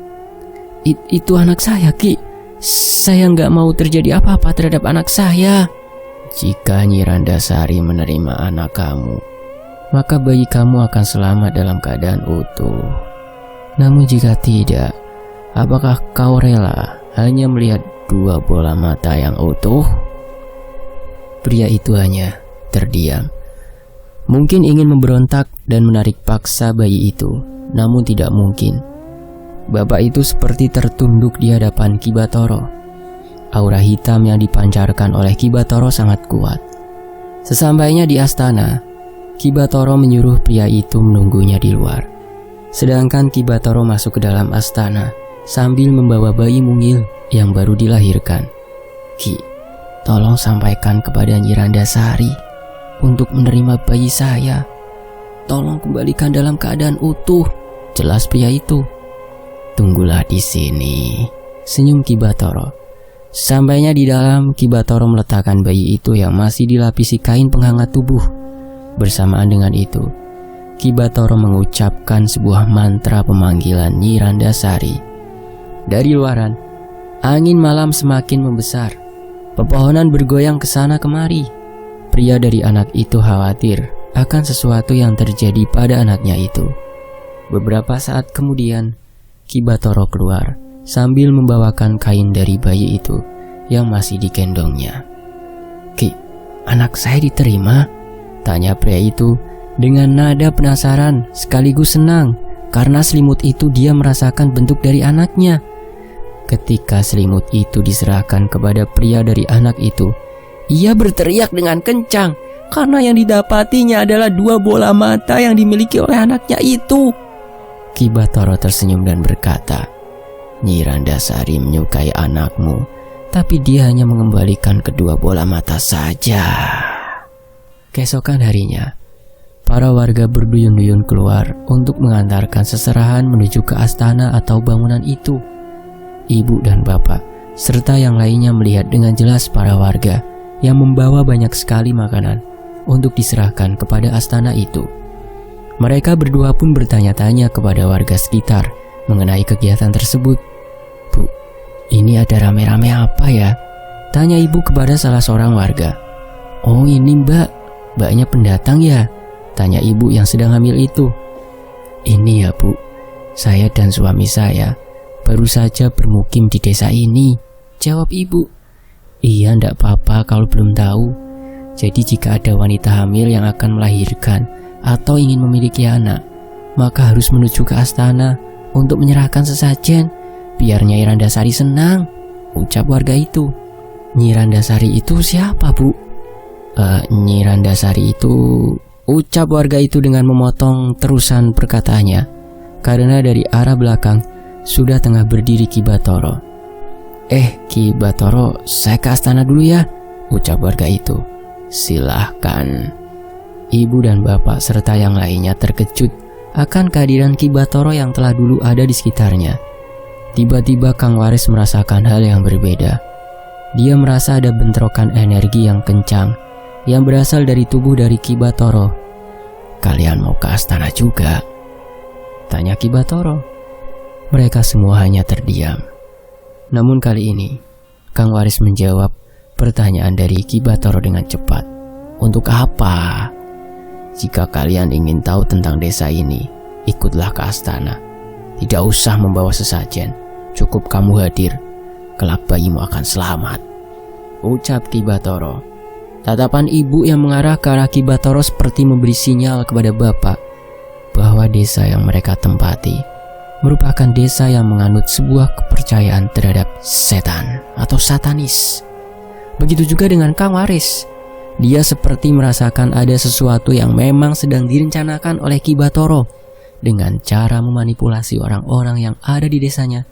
Itu anak saya, Ki. Saya nggak mau terjadi apa-apa terhadap anak saya." "Jika Nyi Randasari menerima anak kamu, maka bayi kamu akan selamat dalam keadaan utuh. Namun jika tidak, apakah kau rela hanya melihat 2 bola mata yang utuh?" Pria itu hanya terdiam. Mungkin ingin memberontak dan menarik paksa bayi itu, namun tidak mungkin. Bapak itu seperti tertunduk di hadapan Ki Bathara. Aura hitam yang dipancarkan oleh Ki Bathara sangat kuat. Sesampainya di astana, Ki Bathara menyuruh pria itu menunggunya di luar. Sedangkan Ki Bathara masuk ke dalam astana sambil membawa bayi mungil yang baru dilahirkan. "Ki, tolong sampaikan kepada Nyi Randasari untuk menerima bayi saya. Tolong kembalikan dalam keadaan utuh," jelas pria itu. "Tunggulah di sini," senyum Ki Bathara. Sampainya di dalam, Ki Bathara meletakkan bayi itu yang masih dilapisi kain penghangat tubuh. Bersamaan dengan itu, Ki Bathara mengucapkan sebuah mantra pemanggilan Nyi Randasari. Dari luaran, angin malam semakin membesar. Pepohonan bergoyang ke sana kemari. Pria dari anak itu khawatir akan sesuatu yang terjadi pada anaknya itu. Beberapa saat kemudian, Ki Bathara keluar sambil membawakan kain dari bayi itu yang masih digendongnya. "Ki, anak saya diterima?" tanya pria itu dengan nada penasaran sekaligus senang karena selimut itu dia merasakan bentuk dari anaknya. Ketika selimut itu diserahkan kepada pria dari anak itu, ia berteriak dengan kencang karena yang didapatinya adalah 2 bola mata yang dimiliki oleh anaknya itu. Ki Bathara tersenyum dan berkata, "Nyi Randasari menyukai anakmu, tapi dia hanya mengembalikan kedua bola mata saja." Keesokan harinya, para warga berduyun-duyun keluar untuk mengantarkan seserahan menuju ke astana atau bangunan itu. Ibu dan bapak, serta yang lainnya melihat dengan jelas para warga yang membawa banyak sekali makanan untuk diserahkan kepada astana itu. Mereka berdua pun bertanya-tanya kepada warga sekitar mengenai kegiatan tersebut. "Bu, ini ada rame-rame apa ya?" tanya ibu kepada salah seorang warga. "Oh ini mbaknya pendatang ya?" tanya ibu yang sedang hamil itu. "Ini ya Bu, saya dan suami saya baru saja bermukim di desa ini," jawab ibu. Iya, ndak apa-apa kalau belum tahu. Jadi jika ada wanita hamil yang akan melahirkan atau ingin memiliki anak, maka harus menuju ke astana untuk menyerahkan sesajen biar Nyai Randasari senang, ucap warga itu. Nyi Randasari itu siapa, Bu? Nyi Randasari itu, ucap warga itu dengan memotong terusan perkataannya, karena dari arah belakang sudah tengah berdiri Ki Bathara. Ki Bathara, saya ke astana dulu ya, ucap warga itu. Silahkan. Ibu dan bapak serta yang lainnya terkejut akan kehadiran Ki Bathara yang telah dulu ada di sekitarnya. Tiba-tiba Kang Waris merasakan hal yang berbeda. Dia merasa ada bentrokan energi yang kencang yang berasal dari tubuh dari Ki Bathara. Kalian mau ke astana juga? Tanya Ki Bathara. Mereka semua hanya terdiam. Namun kali ini Kang Waris menjawab pertanyaan dari Ki Bathara dengan cepat. Untuk apa? Jika kalian ingin tahu tentang desa ini, ikutlah ke astana. Tidak usah membawa sesajen, cukup kamu hadir. Kelak bayimu akan selamat, ucap Ki Bathara. Tatapan ibu yang mengarah ke arah Ki Bathara seperti memberi sinyal kepada bapak bahwa desa yang mereka tempati merupakan desa yang menganut sebuah kepercayaan terhadap setan atau satanis. Begitu juga dengan Kang Waris. Dia seperti merasakan ada sesuatu yang memang sedang direncanakan oleh Ki Bathara dengan cara memanipulasi orang-orang yang ada di desanya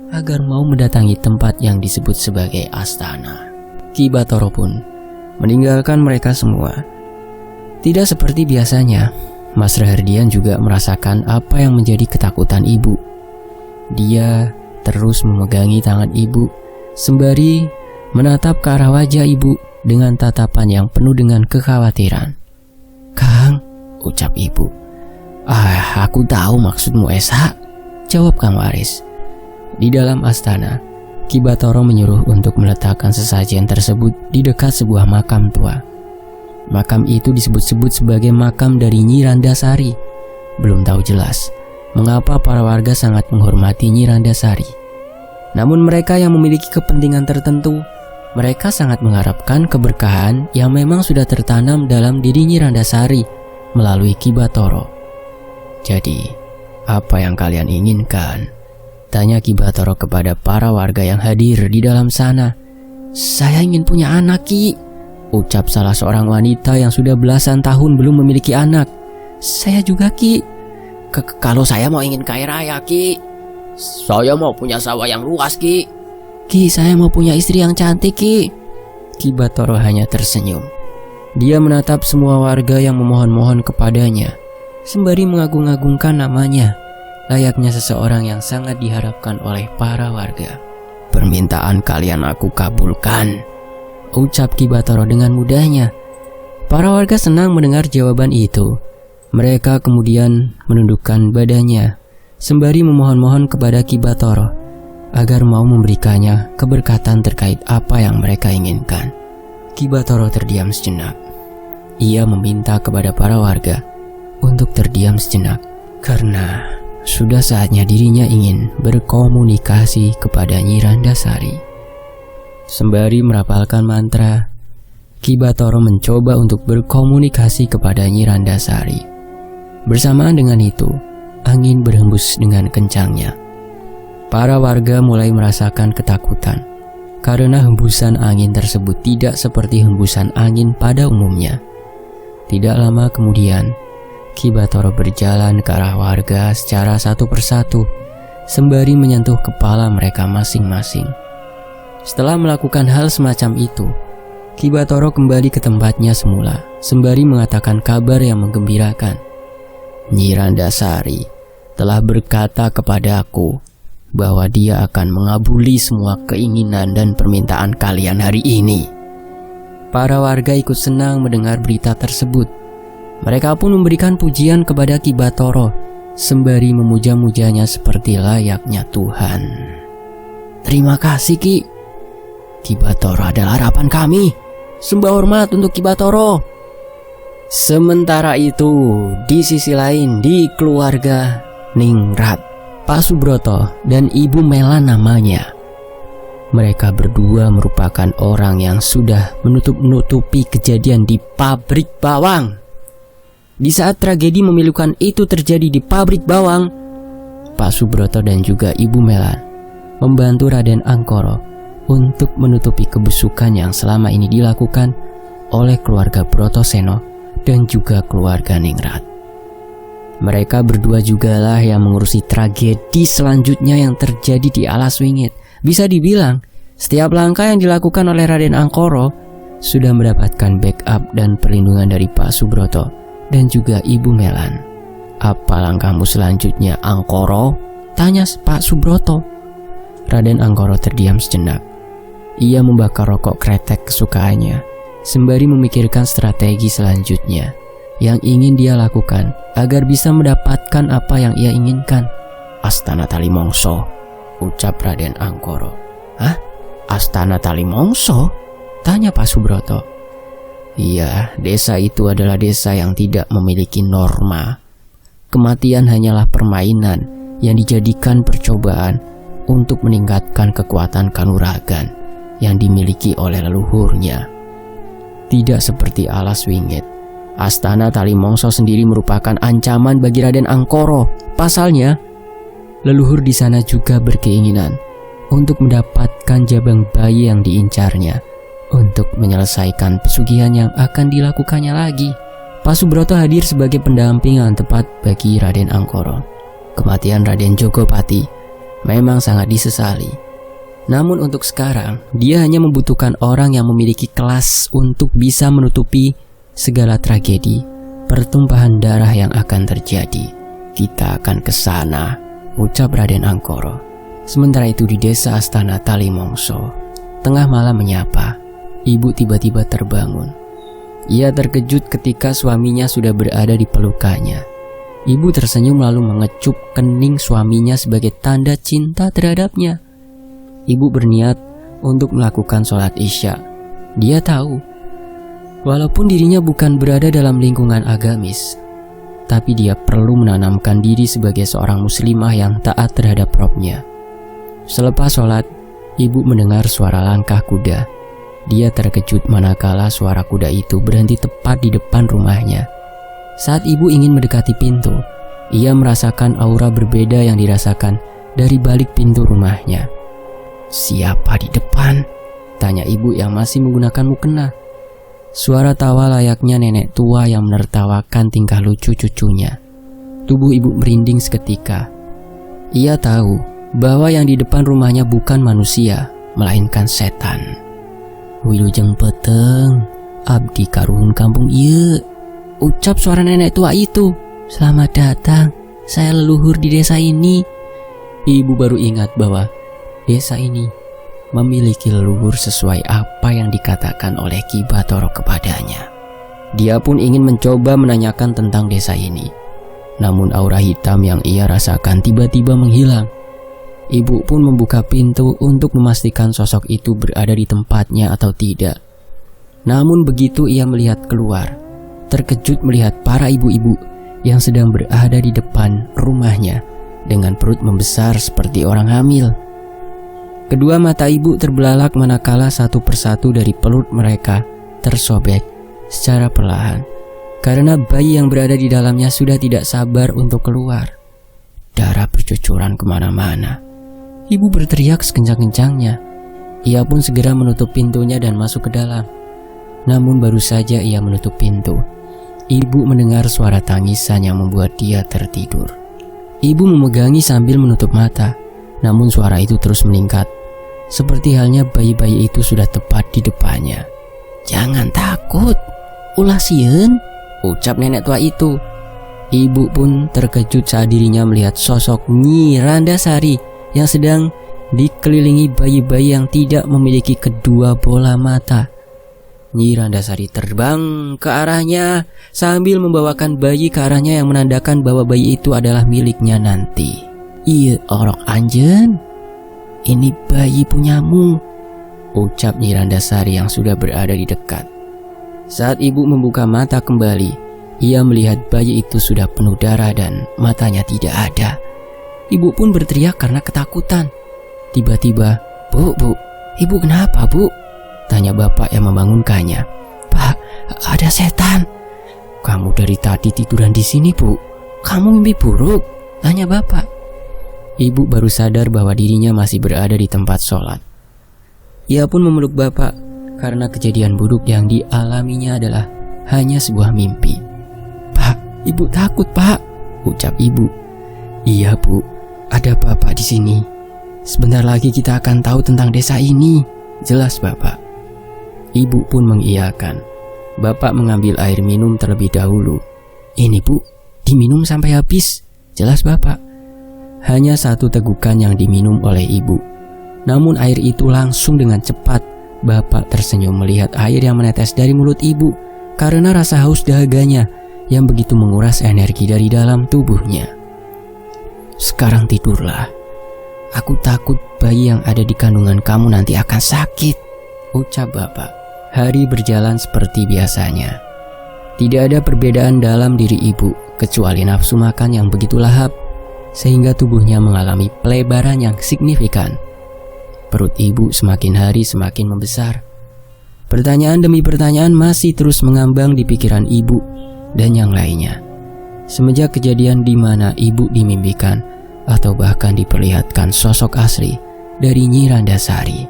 agar mau mendatangi tempat yang disebut sebagai astana. Ki Bathara pun meninggalkan mereka semua. Tidak seperti biasanya, Mas Rahardian juga merasakan apa yang menjadi ketakutan ibu. Dia terus memegangi tangan ibu sembari menatap ke arah wajah ibu dengan tatapan yang penuh dengan kekhawatiran. Kang, ucap ibu. Aku tahu maksudmu Esa, jawab Kang Waris. Di dalam astana, Ki Bathara menyuruh untuk meletakkan sesajen tersebut di dekat sebuah makam tua. Makam itu disebut-sebut sebagai makam dari Nyi Randasari. Belum tahu jelas mengapa para warga sangat menghormati Nyi Randasari. Namun mereka yang memiliki kepentingan tertentu, mereka sangat mengharapkan keberkahan yang memang sudah tertanam dalam diri Nyi Randasari melalui Ki Bathara. Jadi, apa yang kalian inginkan? Tanya Ki Bathara kepada para warga yang hadir di dalam sana. Saya ingin punya anak, Ki, ucap salah seorang wanita yang sudah belasan tahun belum memiliki anak. Saya juga, Ki. Kalau saya mau ingin kaya raya, Ki. Saya mau punya sawah yang luas, Ki. Ki, saya mau punya istri yang cantik, Ki. Ki Bathara hanya tersenyum. Dia menatap semua warga yang memohon-mohon kepadanya, sembari mengagung-agungkan namanya, layaknya seseorang yang sangat diharapkan oleh para warga. Permintaan kalian aku kabulkan, ucap Ki Bathara dengan mudahnya. Para warga senang mendengar jawaban itu. Mereka kemudian menundukkan badannya, sembari memohon-mohon kepada Ki Bathara agar mau memberikannya keberkatan terkait apa yang mereka inginkan. Ki Bathara terdiam sejenak. Ia meminta kepada para warga untuk terdiam sejenak karena sudah saatnya dirinya ingin berkomunikasi kepada Nyi Randasari. Sembari merapalkan mantra, Ki Bathara mencoba untuk berkomunikasi kepada Nyi Randasari. Bersamaan dengan itu, angin berhembus dengan kencangnya. Para warga mulai merasakan ketakutan karena hembusan angin tersebut tidak seperti hembusan angin pada umumnya. Tidak lama kemudian, Ki Bathara berjalan ke arah warga secara satu persatu, sembari menyentuh kepala mereka masing-masing. Setelah melakukan hal semacam itu, Ki Bathara kembali ke tempatnya semula, sembari mengatakan kabar yang menggembirakan. Nyi Randasari telah berkata kepadaku bahwa dia akan mengabuli semua keinginan dan permintaan kalian hari ini. Para warga ikut senang mendengar berita tersebut. Mereka pun memberikan pujian kepada Ki Bathara, sembari memuja-mujanya seperti layaknya Tuhan. Terima kasih, Ki. Ki Bathara adalah harapan kami. Sembah hormat untuk Ki Bathara. Sementara itu, di sisi lain di keluarga Ningrat, Pak Subroto dan Ibu Mela namanya, Mereka berdua merupakan orang yang sudah menutup-nutupi kejadian di pabrik bawang. Di saat tragedi memilukan itu terjadi di pabrik bawang, Pak Subroto dan juga Ibu Melan membantu Raden Angkoro untuk menutupi kebusukan yang selama ini dilakukan oleh keluarga Brotoseno dan juga keluarga Ningrat. Mereka berdua jugalah yang mengurusi tragedi selanjutnya yang terjadi di Alas Wingit. Bisa dibilang, setiap langkah yang dilakukan oleh Raden Angkoro sudah mendapatkan backup dan perlindungan dari Pak Subroto dan juga Ibu Melan. "Apa langkahmu selanjutnya, Angkoro?" tanya Pak Subroto. Raden Angkoro terdiam sejenak. Ia membakar rokok kretek kesukaannya, sembari memikirkan strategi selanjutnya yang ingin dia lakukan agar bisa mendapatkan apa yang ia inginkan. "Astana Talimongso," ucap Raden Angkoro. "Hah? Astana Talimongso?" tanya Pak Subroto. "Iya, desa itu adalah desa yang tidak memiliki norma. Kematian hanyalah permainan yang dijadikan percobaan untuk meningkatkan kekuatan kanuragan yang dimiliki oleh leluhurnya. Tidak seperti Alas Wingit, Astana Talimongso sendiri merupakan ancaman bagi Raden Angkoro. Pasalnya, leluhur di sana juga berkeinginan untuk mendapatkan jabang bayi yang diincarnya untuk menyelesaikan pesugihan yang akan dilakukannya lagi." Pak Subroto hadir sebagai pendamping yang tepat bagi Raden Angkoro. Kematian Raden Jogopati memang sangat disesali. Namun untuk sekarang, dia hanya membutuhkan orang yang memiliki kelas untuk bisa menutupi segala tragedi, pertumpahan darah yang akan terjadi. "Kita akan ke sana," ucap Raden Angkoro. Sementara itu di desa Astana Talimongso, tengah malam menyapa, ibu tiba-tiba terbangun. Ia terkejut ketika suaminya sudah berada di pelukannya. Ibu tersenyum lalu mengecup kening suaminya sebagai tanda cinta terhadapnya. Ibu berniat untuk melakukan sholat Isya. Dia tahu, walaupun dirinya bukan berada dalam lingkungan agamis, tapi dia perlu menanamkan diri sebagai seorang muslimah yang taat terhadap Robnya. Selepas sholat, ibu mendengar suara langkah kuda. Dia terkejut manakala suara kuda itu berhenti tepat di depan rumahnya. Saat ibu ingin mendekati pintu, ia merasakan aura berbeda yang dirasakan dari balik pintu rumahnya. "Siapa di depan?" tanya ibu yang masih menggunakan mukena. Suara tawa layaknya nenek tua yang menertawakan tingkah lucu cucunya. Tubuh ibu merinding seketika. Ia tahu bahwa yang di depan rumahnya bukan manusia, melainkan setan. "Wilujeng peteng, abdi karuhun kampung ieu," ucap suara nenek tua itu. "Selamat datang, saya leluhur di desa ini." Ibu baru ingat bahwa desa ini memiliki leluhur sesuai apa yang dikatakan oleh Ki Batoro kepadanya. Dia pun ingin mencoba menanyakan tentang desa ini. Namun aura hitam yang ia rasakan tiba-tiba menghilang. Ibu pun membuka pintu untuk memastikan sosok itu berada di tempatnya atau tidak. Namun begitu ia melihat keluar, terkejut melihat para ibu-ibu yang sedang berada di depan rumahnya dengan perut membesar seperti orang hamil. Kedua mata ibu terbelalak manakala satu persatu dari perut mereka tersobek secara perlahan, karena bayi yang berada di dalamnya sudah tidak sabar untuk keluar. Darah bercucuran kemana-mana. Ibu berteriak sekencang-kencangnya. Ia pun segera menutup pintunya dan masuk ke dalam. Namun baru saja ia menutup pintu, ibu mendengar suara tangisan yang membuat dia tertidur. Ibu memegangi sambil menutup mata. Namun suara itu terus meningkat. Seperti halnya bayi-bayi itu sudah tepat di depannya. "Jangan takut, ulah sieun," ucap nenek tua itu. Ibu pun terkejut saat dirinya melihat sosok Nyi Randasari yang sedang dikelilingi bayi-bayi yang tidak memiliki kedua bola mata. Nyi Randasari terbang ke arahnya sambil membawakan bayi ke arahnya yang menandakan bahwa bayi itu adalah miliknya nanti. "Ieu orok anjeun, ini bayi punyamu," ucap Nyi Randasari yang sudah berada di dekat. Saat ibu membuka mata kembali, ia melihat bayi itu sudah penuh darah dan matanya tidak ada. Ibu pun berteriak karena ketakutan. Tiba-tiba, Bu, Ibu kenapa, Bu? Tanya bapak yang membangunkannya. Pak, ada setan. Kamu dari tadi tiduran di sini, Bu. Kamu mimpi buruk? Tanya bapak. Ibu baru sadar bahwa dirinya masih berada di tempat sholat. Ia pun memeluk bapak karena kejadian buruk yang dialaminya adalah hanya sebuah mimpi. Pak, ibu takut, Pak, ucap ibu. Iya, Bu, ada bapak di sini. Sebentar lagi kita akan tahu tentang desa ini, jelas bapak. Ibu pun mengiyakan. Bapak mengambil air minum terlebih dahulu. Ini, Bu, diminum sampai habis, jelas bapak. Hanya satu tegukan yang diminum oleh ibu. Namun air itu langsung dengan cepat. Bapak tersenyum melihat air yang menetes dari mulut ibu karena rasa haus dahaganya yang begitu menguras energi dari dalam tubuhnya. Sekarang tidurlah. Aku takut bayi yang ada di kandungan kamu nanti akan sakit, ucap bapak. Hari berjalan seperti biasanya. Tidak ada perbedaan dalam diri ibu kecuali nafsu makan yang begitu lahap sehingga tubuhnya mengalami pelebaran yang signifikan. Perut ibu semakin hari semakin membesar. Pertanyaan demi pertanyaan masih terus mengambang di pikiran ibu dan yang lainnya. Semenjak kejadian di mana ibu dimimpikan atau bahkan diperlihatkan sosok asli dari Nyi Randasari.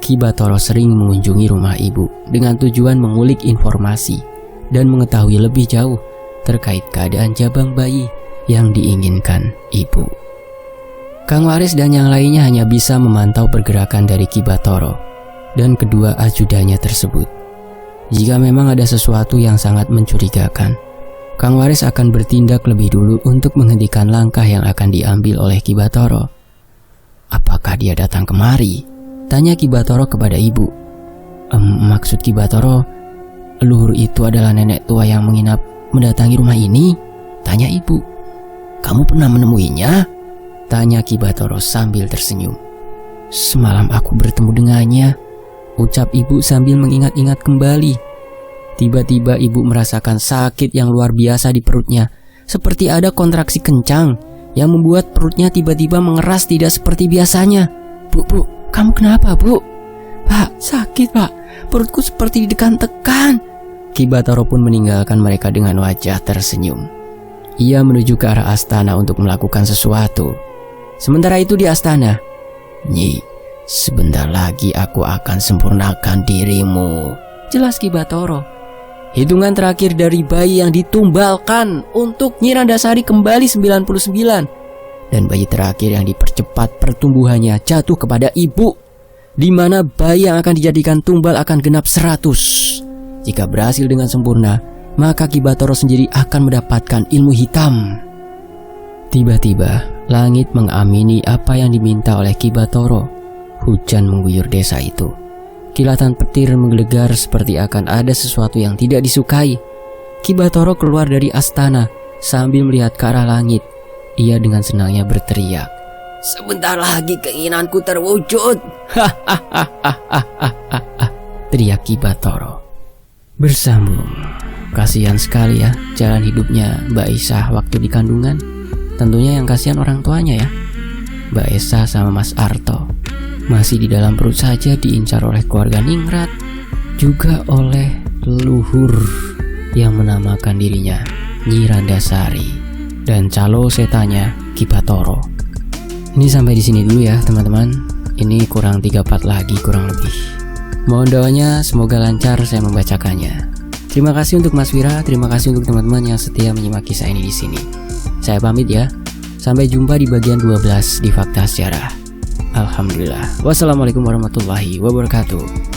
Ki Bathara sering mengunjungi rumah ibu dengan tujuan mengulik informasi dan mengetahui lebih jauh terkait keadaan jabang bayi yang diinginkan ibu. Kang Waris dan yang lainnya hanya bisa memantau pergerakan dari Ki Bathara dan kedua ajudannya tersebut. Jika memang ada sesuatu yang sangat mencurigakan, Kang Waris akan bertindak lebih dulu untuk menghentikan langkah yang akan diambil oleh Ki Bathara. Apakah dia datang kemari? Tanya Ki Bathara kepada ibu. Maksud Ki Bathara, leluhur itu adalah nenek tua yang menginap mendatangi rumah ini? Tanya ibu. Kamu pernah menemuinya? Tanya Ki Bathara sambil tersenyum. Semalam aku bertemu dengannya, ucap ibu sambil mengingat-ingat kembali. Tiba-tiba ibu merasakan sakit yang luar biasa di perutnya, seperti ada kontraksi kencang yang membuat perutnya tiba-tiba mengeras tidak seperti biasanya. Bu, kamu kenapa, Bu? Pak, sakit, Pak. Perutku seperti ditekan-tekan. Ki Bathara pun meninggalkan mereka dengan wajah tersenyum. Ia menuju ke arah astana untuk melakukan sesuatu. Sementara itu di astana, Nyi, sebentar lagi aku akan sempurnakan dirimu, jelas Ki Bathara. Hitungan terakhir dari bayi yang ditumbalkan untuk Nyi Randasari kembali 99. Dan bayi terakhir yang dipercepat pertumbuhannya jatuh kepada ibu, di mana bayi yang akan dijadikan tumbal akan genap 100. Jika berhasil dengan sempurna, maka Ki Bathara sendiri akan mendapatkan ilmu hitam. Tiba-tiba langit mengamini apa yang diminta oleh Ki Bathara. Hujan mengguyur desa itu. Kilatan petir menggelegar seperti akan ada sesuatu yang tidak disukai. Ki Bathara keluar dari astana sambil melihat ke arah langit. Ia dengan senangnya berteriak, "Sebentar lagi keinginanku terwujud." Teriak Ki Bathara. Bersambung. Kasihan sekali ya jalan hidupnya Mbak Isah waktu di kandungan. Tentunya yang kasihan orang tuanya ya. Mbak Esa sama Mas Arto masih di dalam perut saja diincar oleh keluarga Ningrat, juga oleh leluhur yang menamakan dirinya Nyi Randasari dan calo setanya Ki Bathara. Ini sampai di sini dulu ya teman-teman. Ini kurang 3 part lagi kurang lebih. Mohon doanya semoga lancar saya membacakannya. Terima kasih untuk Mas Wira, terima kasih untuk teman-teman yang setia menyimak kisah ini di sini. Saya pamit ya. Sampai jumpa di bagian 12 di Fakta Sejarah. Alhamdulillah. Wassalamualaikum warahmatullahi wabarakatuh.